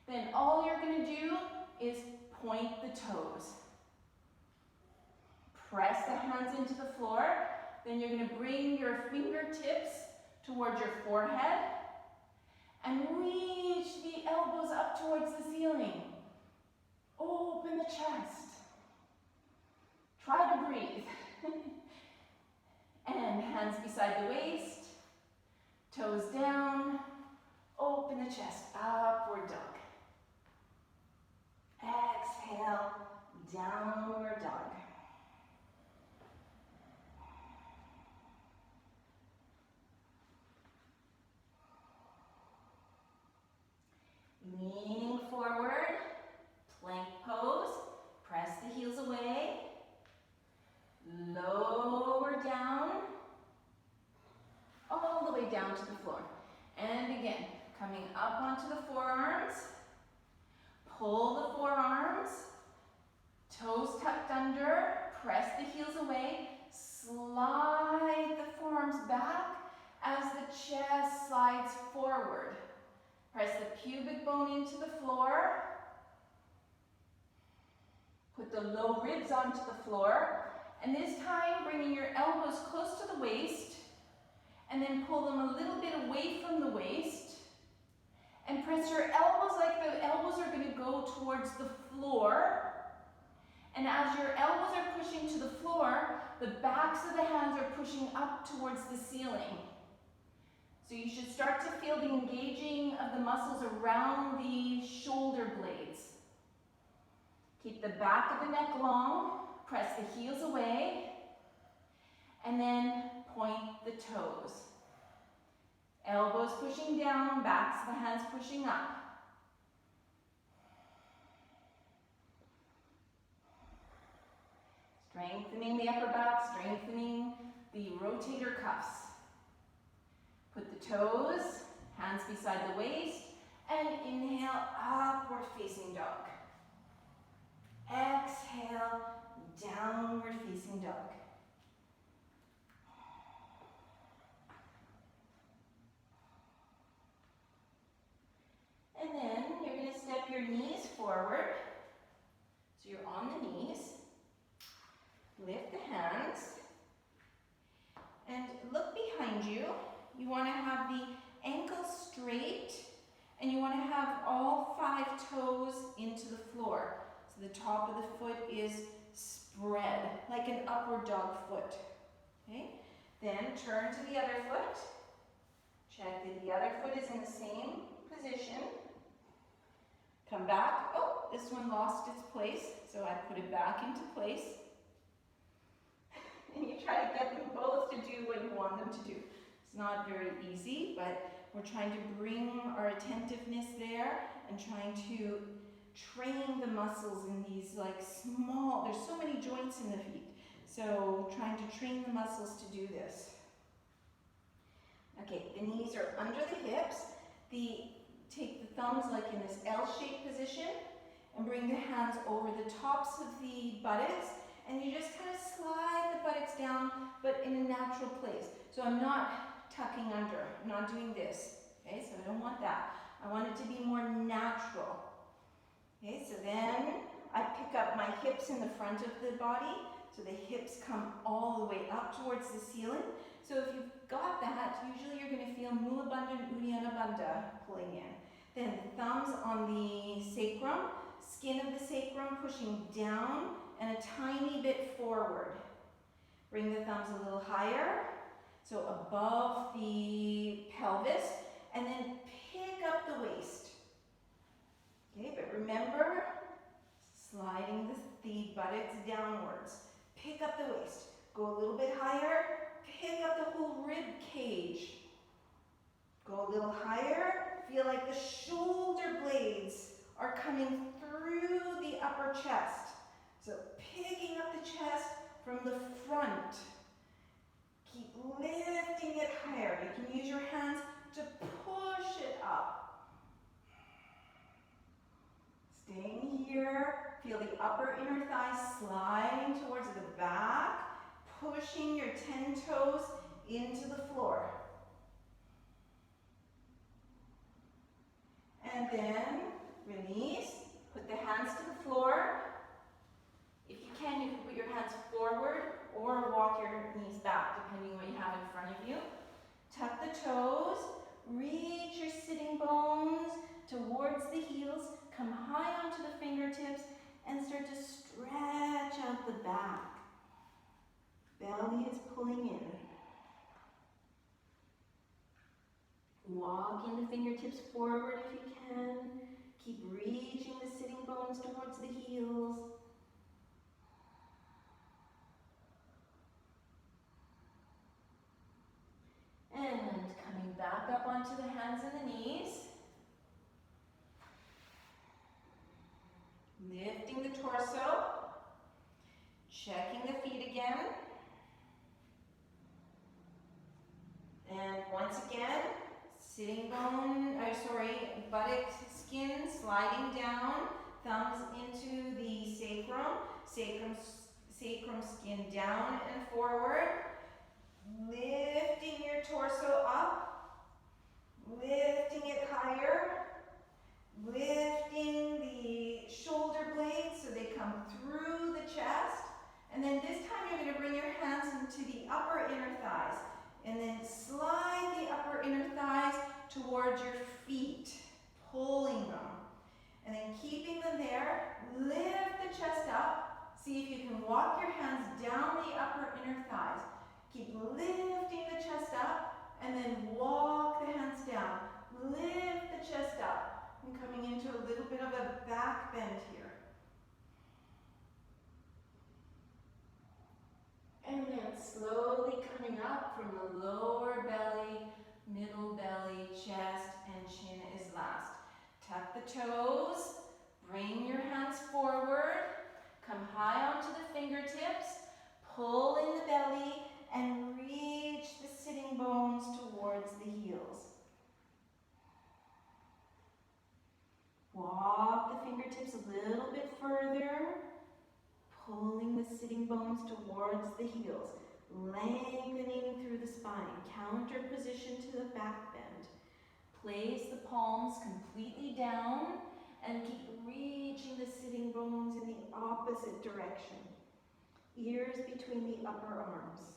S2: Then all you're going to do is point the toes. Press the hands into the floor. Then you're going to bring your fingertips towards your forehead and reach the elbows up towards the ceiling. Open the chest. Try to breathe. And hands beside the waist, toes down, open the chest, upward dog. Exhale, downward dog. Leaning forward, plank pose, press the heels away, lower down, onto the floor. And again, coming up onto the forearms. Pull the forearms. Toes tucked under. Press the heels away. Slide the forearms back as the chest slides forward. Press the pubic bone into the floor. Put the low ribs onto the floor. And this time, bringing your elbows close to the waist. And then pull them a little bit away from the waist. And press your elbows like the elbows are going to go towards the floor. And as your elbows are pushing to the floor, the backs of the hands are pushing up towards the ceiling. So you should start to feel the engaging of the muscles around the shoulder blades. Keep the back of the neck long, press the heels away, and then point the toes. Elbows pushing down, backs of the hands pushing up. Strengthening the upper back, strengthening the rotator cuffs. Put the toes, hands beside the waist, and inhale, upward facing dog. Exhale, downward facing dog. And then you're going to step your knees forward. So you're on the knees. Lift the hands. And look behind you. You want to have the ankles straight. And you want to have all 5 toes into the floor. So the top of the foot is spread, like an upward dog foot. Okay? Then turn to the other foot. Check that the other foot is in the same position. Come back. Oh, this one lost its place, so I put it back into place. And you try to get them both to do what you want them to do. It's not very easy, but we're trying to bring our attentiveness there and trying to train the muscles in these like small, there's so many joints in the feet. So trying to train the muscles to do this. Okay, the knees are under the hips. Take the thumbs like in this L-shaped position and bring the hands over the tops of the buttocks, and you just kind of slide the buttocks down, but in a natural place. So I'm not tucking under, I'm not doing this. Okay, so I don't want that. I want it to be more natural. Okay, so then I pick up my hips in the front of the body, so the hips come all the way up towards the ceiling. So if you've got that, usually you're going to feel Mula Bandha and Uddiyana Bandha pulling in. Then the thumbs on the sacrum, skin of the sacrum pushing down and a tiny bit forward. Bring the thumbs a little higher, so above the pelvis, and then pick up the waist. Okay, but remember, sliding the buttocks downwards. Pick up the waist. Go a little bit higher. Pick up the whole rib cage. Go a little higher. Feel like the shoulder blades are coming through the upper chest. So picking up the chest from the front. Keep lifting it higher. You can use your hands to push it up. Staying here. Feel the upper inner thigh sliding towards the back. Pushing your 10 toes into the floor. And then release. Put the hands to the floor. If you can put your hands forward or walk your knees back, depending on what you have in front of you. Tuck the toes. Reach your sitting bones towards the heels. Come high onto the fingertips and start to stretch out the back. Belly is pulling in. Walking the fingertips forward if you can. Keep reaching the sitting bones towards the heels. And coming back up onto the hands and the knees. Lifting the torso. Checking the feet again. And once again, Buttock skin sliding down, thumbs into the sacrum skin down and forward, lifting your torso up, lifting it higher, lifting the shoulder blades so they come through the chest, and then this time you're going to bring your hands into the upper inner thighs, and then slide the upper inner thighs towards your feet, pulling them. And then keeping them there, lift the chest up. See if you can walk your hands down the upper inner thighs. Keep lifting the chest up, and then walk the hands down. Lift the chest up. I'm coming into a little bit of a back bend here. And then slowly coming up from the lower belly, middle belly, chest, and chin is last. Tuck the toes, bring your hands forward, come high onto the fingertips, pull in the belly, and reach the sitting bones towards the heels. Walk the fingertips a little bit further, pulling the sitting bones towards the heels, lengthening through the spine, counter position to the back bend. Place the palms completely down and keep reaching the sitting bones in the opposite direction. Ears between the upper arms.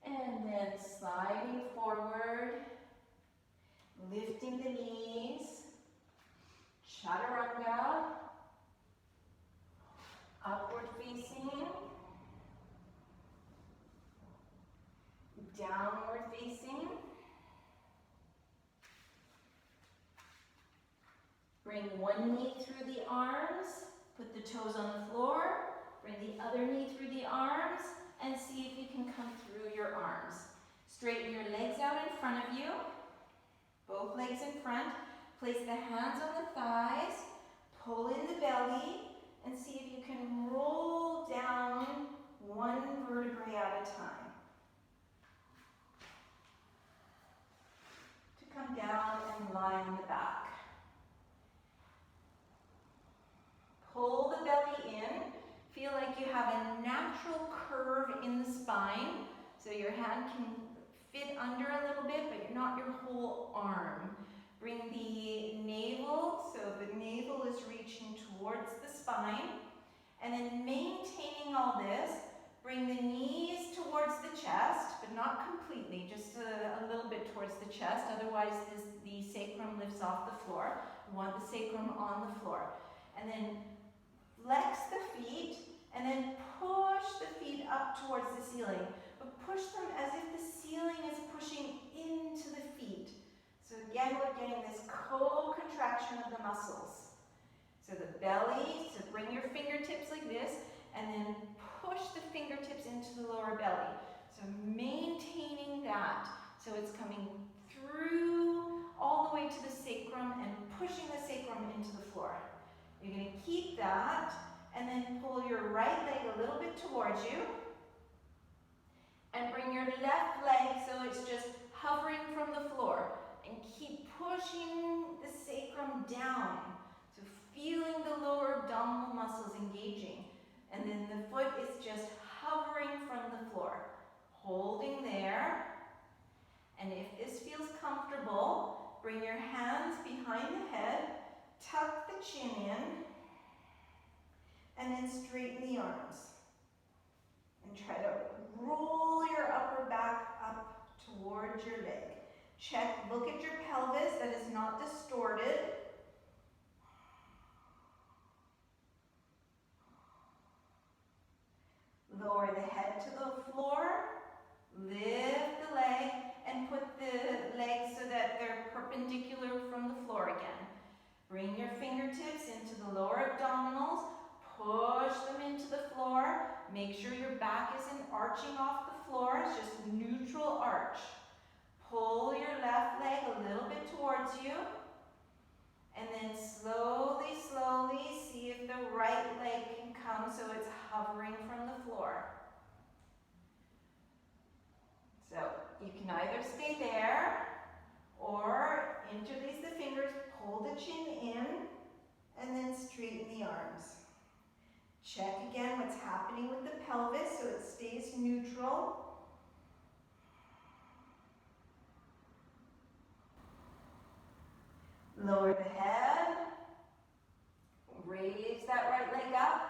S2: And then sliding forward, lifting the knees, chaturanga, upward facing, downward facing. Bring one knee through the arms, put the toes on the floor, bring the other knee through the arms, and see if you can come through your arms. Straighten your legs out in front of you, both legs in front. Place the hands on the thighs, pull in the belly, and see if you can roll down one vertebrae at a time. To come down and lie on the back. Pull the belly in. Feel like you have a natural curve in the spine, so your hand can fit under a little bit, but not your whole arm. Bring the navel, so the navel is reaching towards the spine, and then maintaining all this, bring the knees towards the chest, but not completely, just a little bit towards the chest, otherwise the sacrum lifts off the floor. We want the sacrum on the floor. And then flex the feet, and then push the feet up towards the ceiling, but push them as if the ceiling is pushing into the feet. So again, we're getting this co-contraction of the muscles. So the belly, so bring your fingertips like this, and then push the fingertips into the lower belly. So maintaining that, so it's coming through all the way to the sacrum and pushing the sacrum into the floor. You're going to keep that, and then pull your right leg a little bit towards you, and bring your left leg so it's just hovering from the floor. And keep pushing the sacrum down, so feeling the lower abdominal muscles engaging. And then the foot is just hovering from the floor, holding there. And if this feels comfortable, bring your hands behind the head, tuck the chin in, and then straighten the arms. And try to roll your upper back up towards your leg. Check, look at your pelvis that is not distorted. Lower the head to the floor, lift the leg, and put the legs so that they're perpendicular from the floor again. Bring your fingertips into the lower abdominals, push them into the floor. Make sure your back isn't arching off the floor, it's just neutral arch. Pull your left leg a little bit towards you, and you can either stay there or interlace the fingers, pull the chin in, and then straighten the arms. Check again what's happening with the pelvis so it stays neutral. Lower the head, raise that right leg up,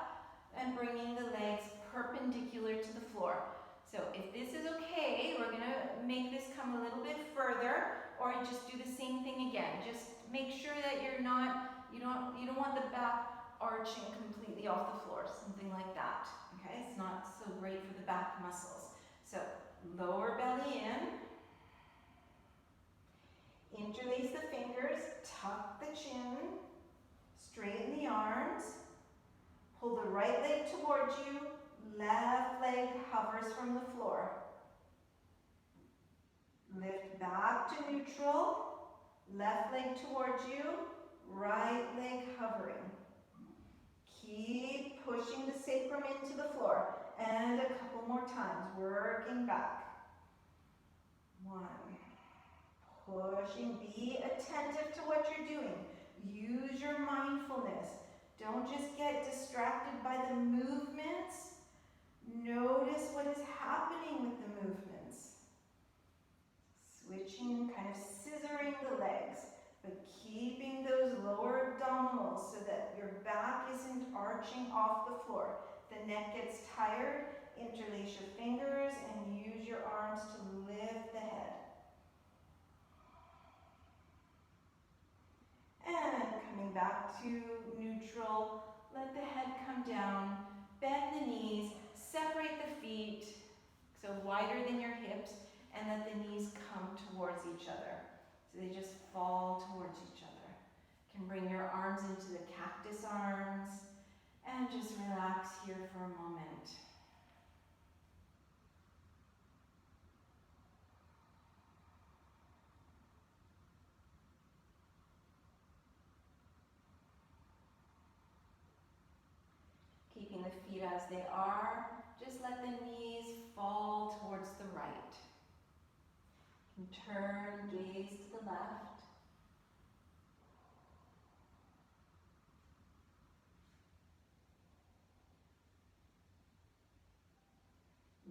S2: and bringing the legs perpendicular to the floor. So if this is okay, we're going to make this come a little bit further, or just do the same thing again. Just make sure that you're not, you don't want the back arching completely off the floor, something like that. Okay, it's not so great for the back muscles. So lower belly in, interlace the fingers, tuck the chin, straighten the arms, pull the right leg towards you, left leg hovers from the floor. Lift back to neutral, left leg towards you, right leg hovering. Keep pushing the sacrum into the floor. And a couple more times, working back. 1. Pushing, be attentive to what you're doing. Use your mindfulness. Don't just get distracted by the movements. Notice what is happening with the movements. Switching, kind of scissoring the legs, but keeping those lower abdominals so that your back isn't arching off the floor. The neck gets tired, interlace your fingers and use your arms to lift the head. And coming back to neutral, let the head come down, bend the knees, separate the feet, so wider than your hips, and let the knees come towards each other. So they just fall towards each other. You can bring your arms into the cactus arms, and just relax here for a moment. Keeping the feet as they are, just let the knees fall towards the right. You can turn, gaze to the left.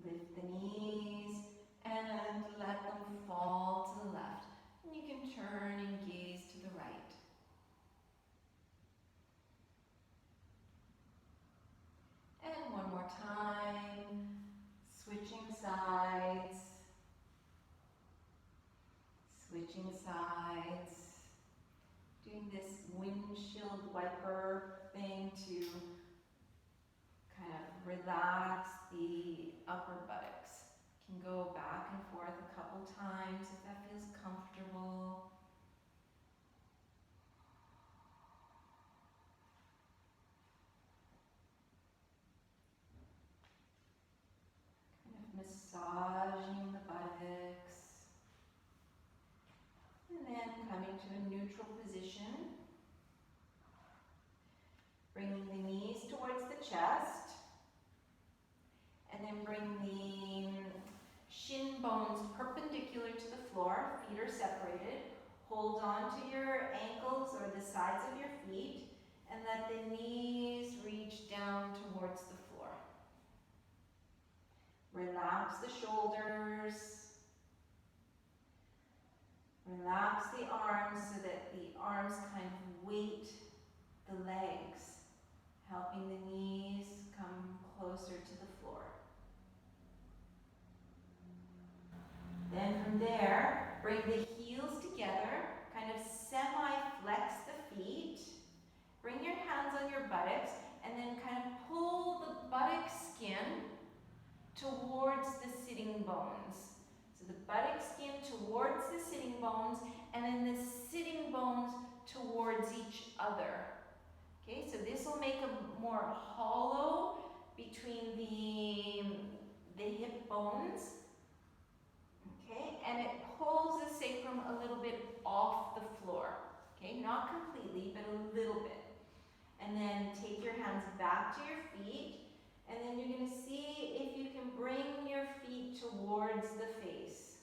S2: Lift the knees and let them fall to the left. And you can turn and gaze to the right. And one more time, switching sides, doing this windshield wiper thing to kind of relax the upper buttocks. You can go back and forth a couple times if that feels comfortable. Massaging the buttocks, and then coming to a neutral position, bringing the knees towards the chest, and then bring the shin bones perpendicular to the floor, feet are separated. Hold on to your ankles or the sides of your feet, and let the knees reach down towards the floor. Relax the shoulders. Relax the arms so that the arms kind of weight the legs, helping the knees come closer to the floor. Then from there, bring the heels together, kind of semi-flex the feet. Bring your hands on your buttocks, and then kind of pull the buttock skin towards the sitting bones. So the buttock skin towards the sitting bones, and then the sitting bones towards each other. Okay, so this will make a more hollow between the hip bones. Okay, and it pulls the sacrum a little bit off the floor. Okay, not completely, but a little bit. And then take your hands back to your feet. And then you're going to see if you can bring your feet towards the face.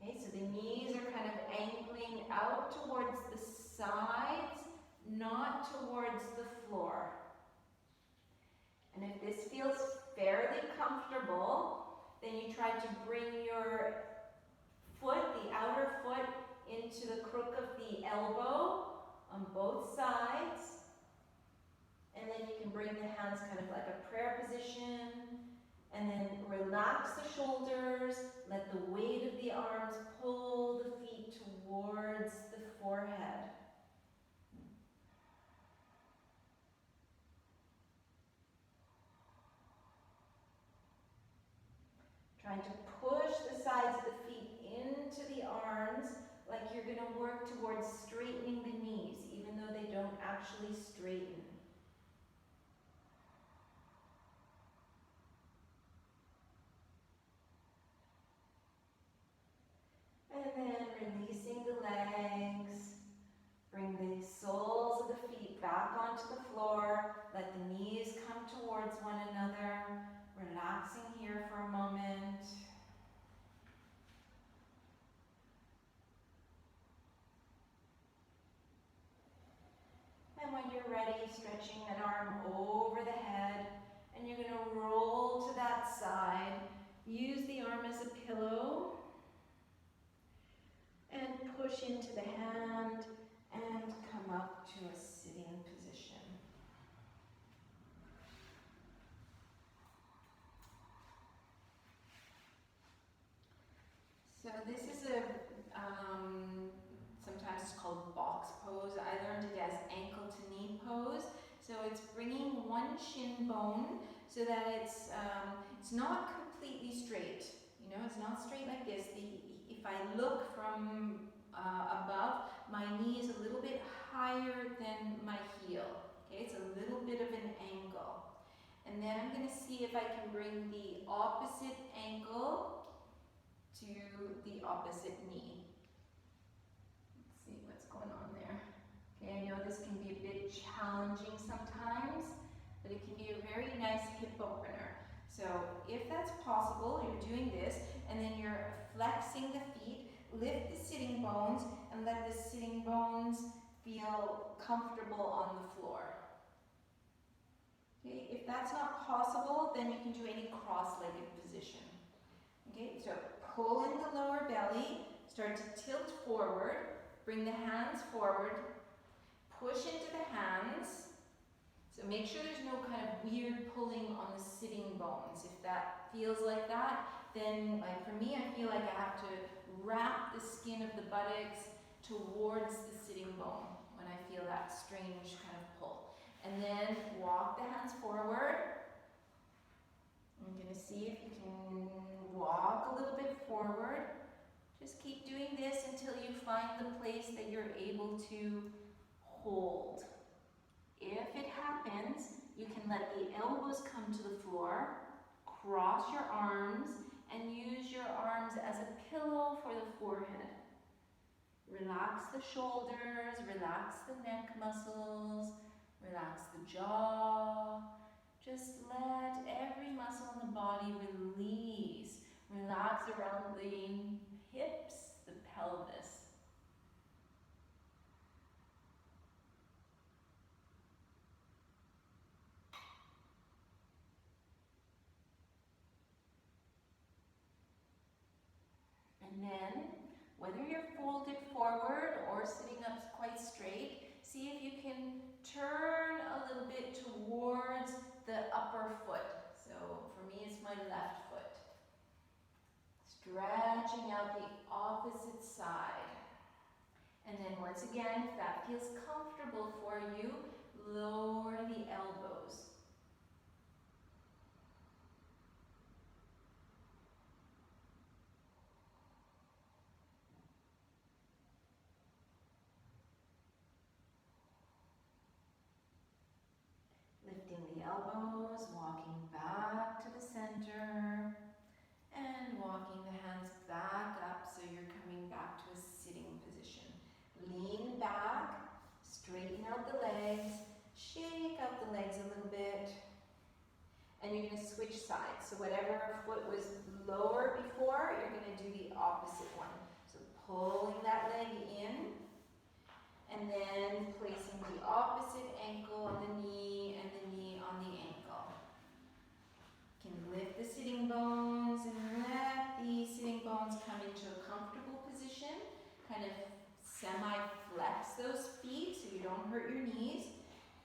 S2: Okay, so the knees are kind of angling out towards the sides, not towards the floor. And if this feels fairly comfortable, then you try to bring your foot, the outer foot, into the crook of the elbow on both sides. And then you can bring the hands kind of like a prayer position. And then relax the shoulders, let the weight of the arms pull the feet towards the forehead. Trying to push the sides of the feet into the arms like you're going to work towards straightening the knees, even though they don't actually straighten. And then releasing the legs. Bring the soles of the feet back onto the floor. Let the knees come towards one another. Relaxing here for a moment. And when you're ready, stretching that arm over the head, and you're going to roll to that side. Use the arm as a pillow, and push into the hand, and come up to a sitting position. So this is a, sometimes it's called box pose. I learned it as ankle to knee pose. So it's bringing one shin bone so that it's not completely straight. You know, it's not straight like this. If I look from above, my knee is a little bit higher than my heel. Okay, it's a little bit of an angle. And then I'm going to see if I can bring the opposite ankle to the opposite knee. Let's see what's going on there. Okay, I know this can be a bit challenging sometimes, but it can be a very nice hip opener. So if that's possible, you're doing this, and then you're flexing the feet, lift the sitting bones, and let the sitting bones feel comfortable on the floor. Okay, if that's not possible, then you can do any cross-legged position. Okay, so pull in the lower belly, start to tilt forward, bring the hands forward, push into the hands. So make sure there's no kind of weird pulling on the sitting bones. If that feels like that, then like for me, I feel like I have to wrap the skin of the buttocks towards the sitting bone when I feel that strange kind of pull. And then walk the hands forward. I'm going to see if you can walk a little bit forward. Just keep doing this until you find the place that you're able to hold. If it happens, you can let the elbows come to the floor, cross your arms, and use your arms as a pillow for the forehead. Relax the shoulders, relax the neck muscles, relax the jaw. Just let every muscle in the body release. Relax around the hips, the pelvis. And then, whether you're folded forward or sitting up quite straight, see if you can turn a little bit towards the upper foot. So for me, it's my left foot. Stretching out the opposite side. And then once again, if that feels comfortable for you, lower the elbows. Lifting the elbows, walking back to the center, and walking the hands back up so you're coming back to a sitting position. Lean back, straighten out the legs, shake out the legs a little bit, and you're going to switch sides. So whatever foot was lower before, you're going to do the opposite one. kind of semi-flex those feet so you don't hurt your knees.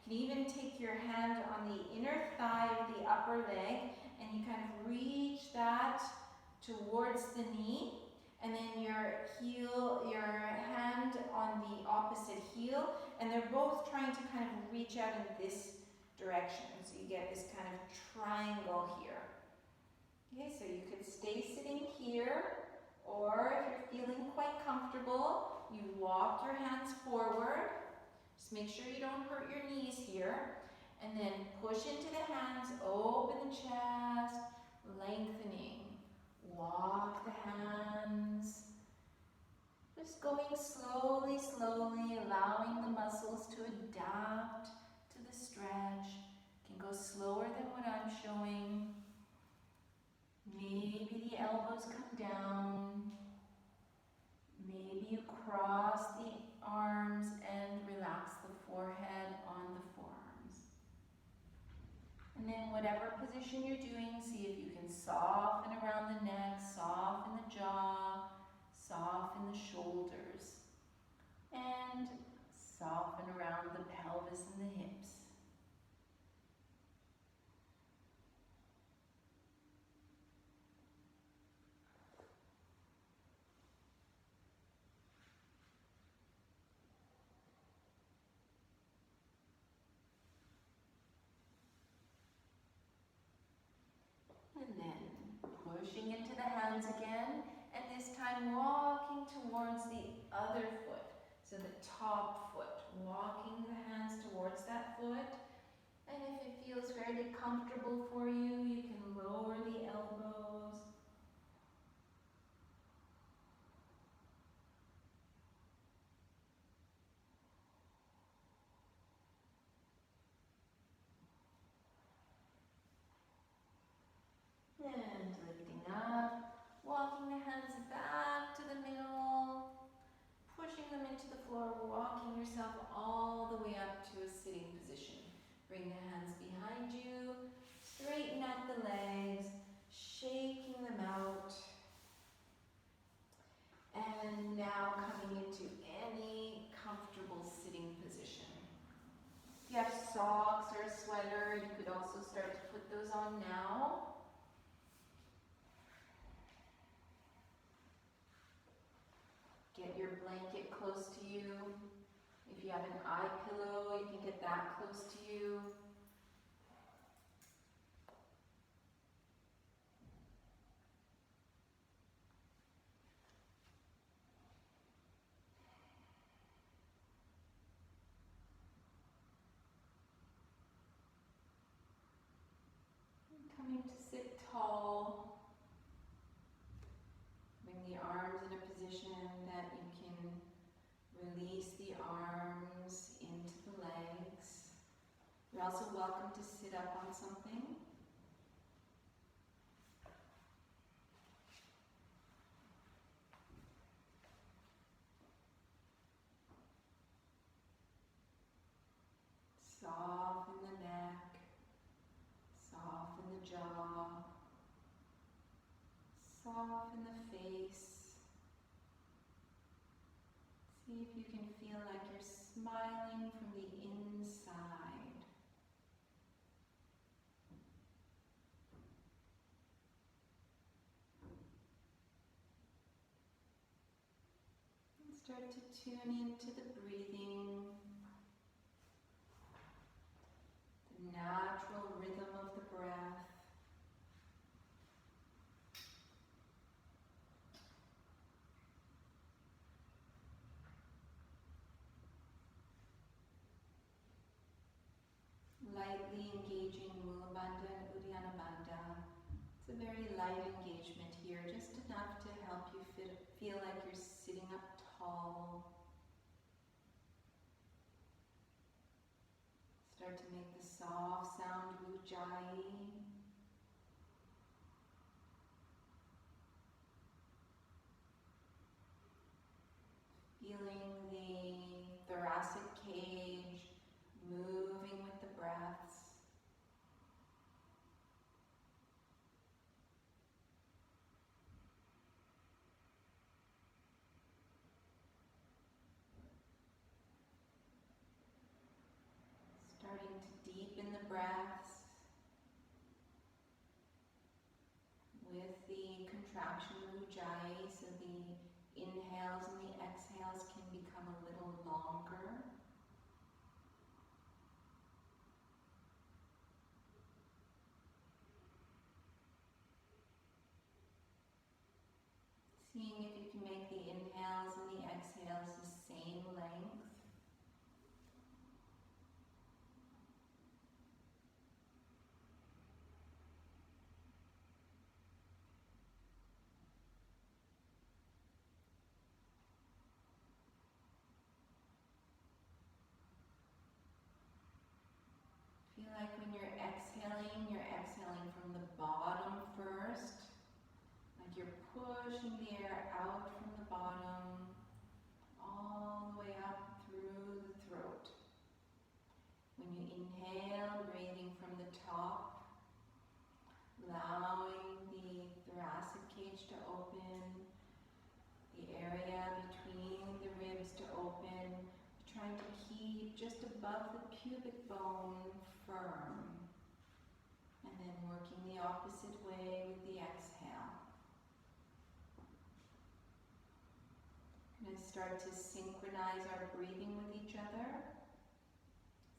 S2: You can even take your hand on the inner thigh of the upper leg and you kind of reach that towards the knee, and then your hand on the opposite heel, and they're both trying to kind of reach out in this direction. So you get this kind of triangle here. Okay, so you could stay sitting here, or if you're feeling quite comfortable, you walk your hands forward. Just make sure you don't hurt your knees here. And then push into the hands, open the chest, lengthening. Walk the hands. Just going slowly, slowly, allowing the muscles to adapt to the stretch. You can go slower than what I'm showing. Maybe the elbows come down. Maybe you cross the arms and relax the forehead on the forearms. And then whatever position you're doing, see if you can soften around the neck, soften the jaw, soften the shoulders, and soften around the pelvis and the hips. And then pushing into the hands again, and this time walking towards the other foot. So the top foot, walking the hands towards that foot. And if it feels fairly comfortable for you, you can lower the elbows. And lifting up, walking the hands back to the middle, pushing them into the floor, walking yourself all the way up to a sitting position. Bring the hands behind you, straighten out the legs, shaking them out. And now coming into any comfortable sitting position. If you have socks or a sweater, you could also start to put those on now. Get your blanket close to you. If you have an eye pillow, you can get that close to you. And coming to sit tall. Bring the arms in a position that you can release the arms into the legs. You're also welcome to sit up on something. Soften the neck, soften the jaw, soften the face. See if you can feel like you're smiling from the inside. And start to tune into the breathing, the natural rhythm of the breath. Lightly engaging Mula Bandha and Uddiyana Bandha. It's a very light engagement here, just enough to help you feel like you're sitting up tall. Start to make the soft sound Ujjayi. Feeling the thoracic cage moving with the breaths. deepen the breaths with the contraction of Ujjayi, so the inhales and the exhales can become a little longer. Seeing if you can make the inhales and the exhales the same length. Feel like when you're exhaling from the bottom first. Like you're pushing the air out from the bottom, all the way up through the throat. When you inhale, breathing from the top, allowing the thoracic cage to open, the area between the ribs to open, trying to keep just above the pubic bone firm. And then working the opposite way with the exhale. We're going to start to synchronize our breathing with each other.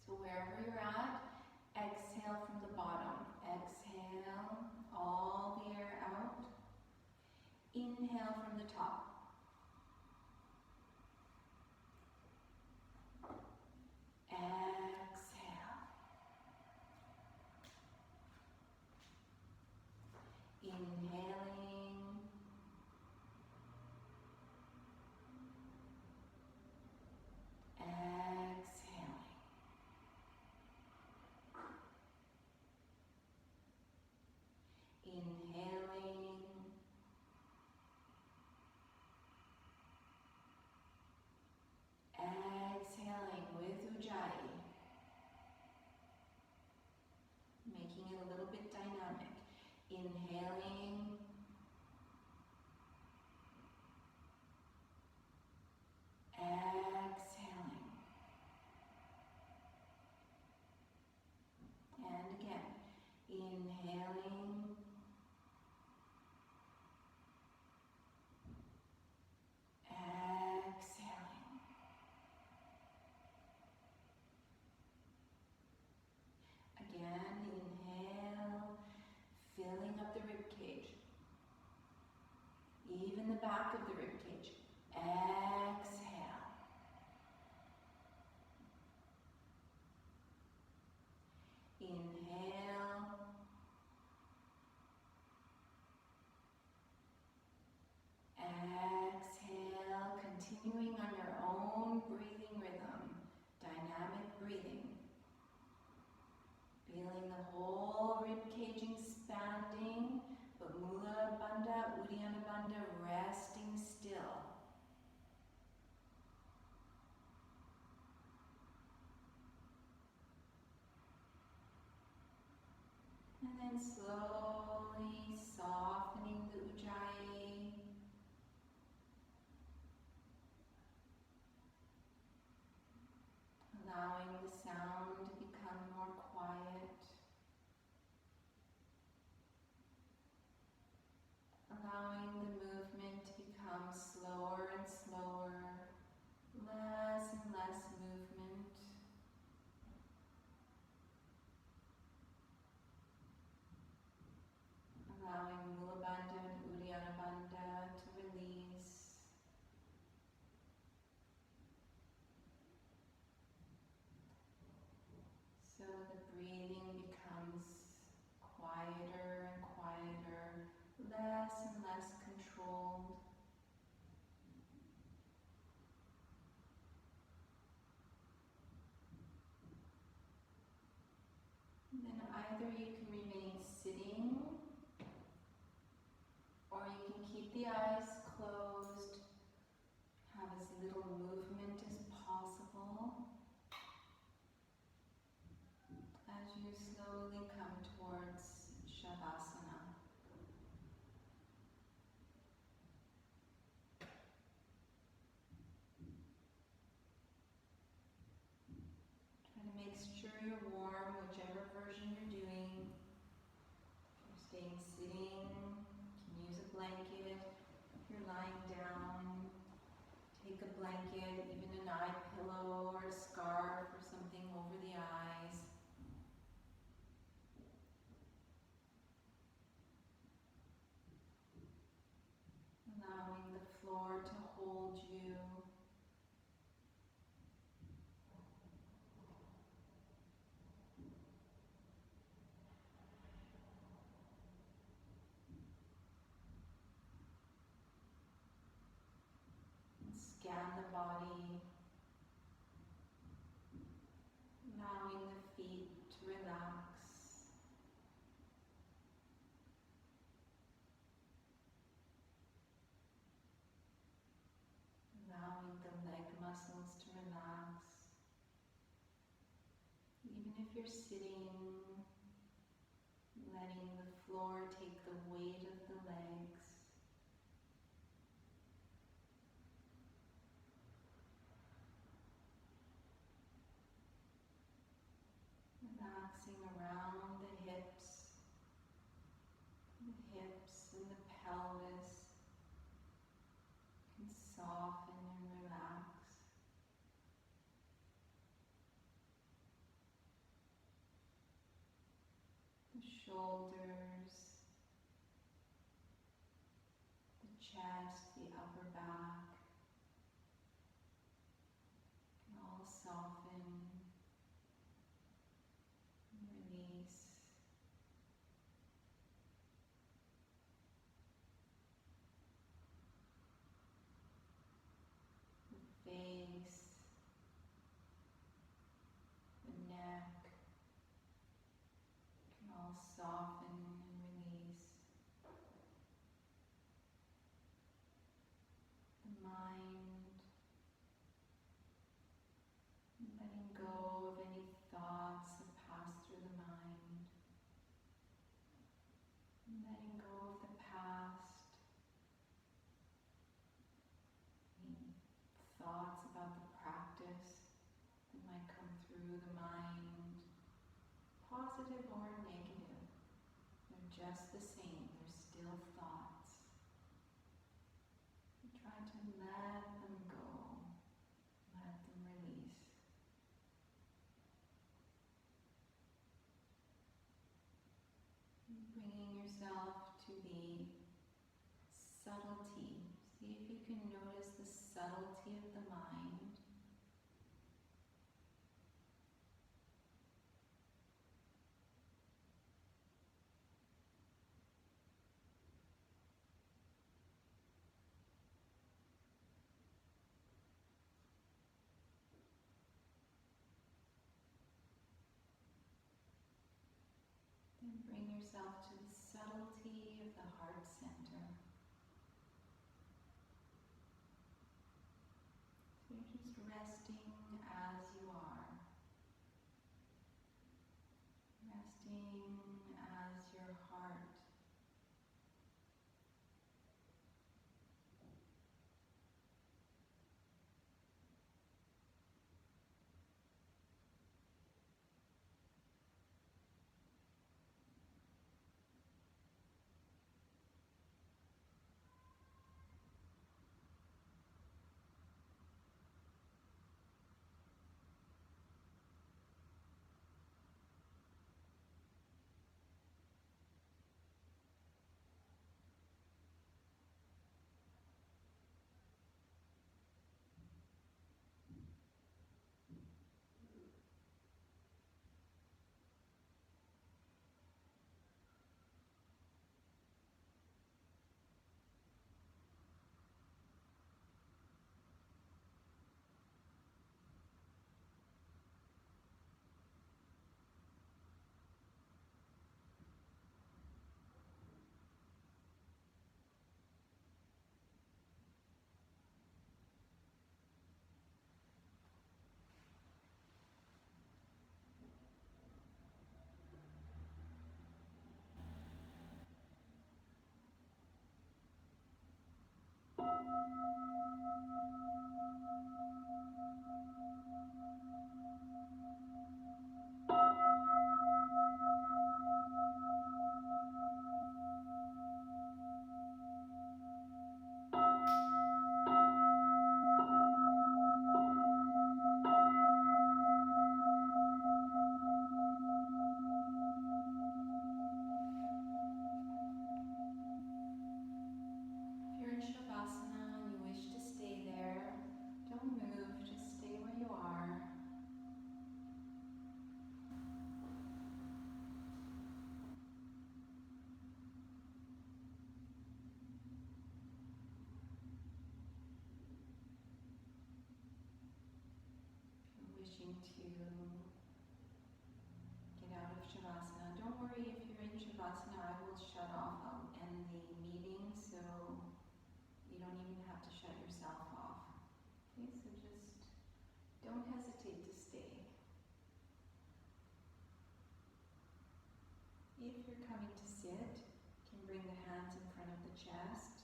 S2: So wherever you're at, exhale from the bottom. Exhale all the air out. Inhale from the top. Exhale. Inhaling. Exhaling. Inhaling. Exhaling with Ujjayi. Making it a little bit dynamic. Inhaling. Exhaling. And again, inhaling. Exhaling. Again, inhale, filling up the rib cage. Even the back of the rib cage. Exhale. Inhale. Exhale, continuing on your own breathing rhythm, dynamic breathing. Feeling the whole rib cage expanding, but Mula Bandha, Uddiyana Bandha resting still. And then slowly softening the Ujjayi. Allowing the sound to become more quiet. Allowing the movement to become slower and slower. Less and less movement. Allowing Mula Bandha and Uddiyana Bandha to release. So the breathing becomes quieter and quieter, less and less controlled. And then either you can remain sitting, or you can keep the eyes closed, have as little movement as possible as you slowly come towards Shavasana. Try to make sure you're warm, whichever scan the body, allowing the feet to relax. Allowing the leg muscles to relax. Even if you're sitting, letting the floor take the weight of the legs. Relaxing around the hips and the pelvis can soften and relax. The shoulders, the chest, the upper back can all soften and release. The face, the neck can all soften and release. The mind, letting go of any thoughts that pass through the mind, letting go of the past, any thoughts about the practice that might come through the mind, positive or negative. They're just the same, they're still thoughts. We try to let them go, let them release. Bringing yourself to the subtlety. See if you can notice the subtlety of the mind. Then bring yourself to the subtlety of the heart center. So you're just resting as you are. Resting as your heart. to get out of Shavasana. Don't worry if you're in Shavasana, I will shut off. I'll end the meeting, so you don't even have to shut yourself off. Okay, so just don't hesitate to stay. If you're coming to sit, you can bring the hands in front of the chest.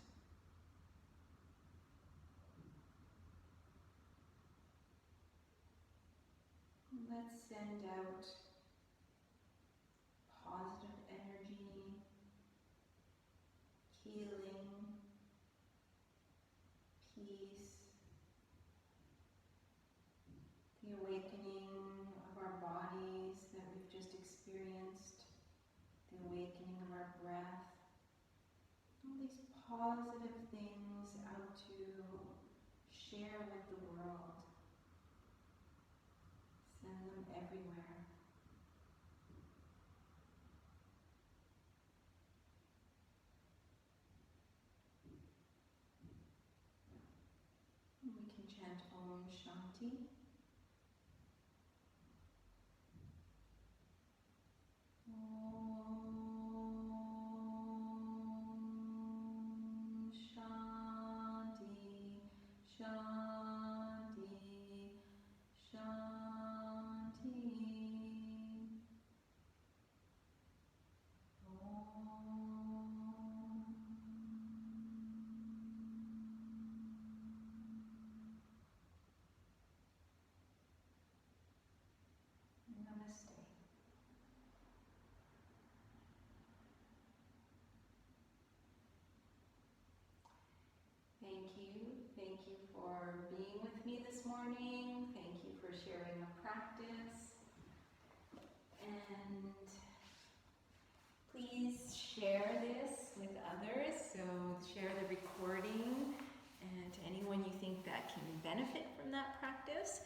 S2: Let's send out positive energy, healing, peace, the awakening of our bodies that we've just experienced, the awakening of our breath, all these positive things out to share with the world. Send them everywhere. And we can chant Om Shanti. Om Shanti, Shanti, Shanti. Namaste. Thank you for being with me this morning. Thank you for sharing a practice. And please share this with others. So share the recording and to anyone you think that can benefit from that practice.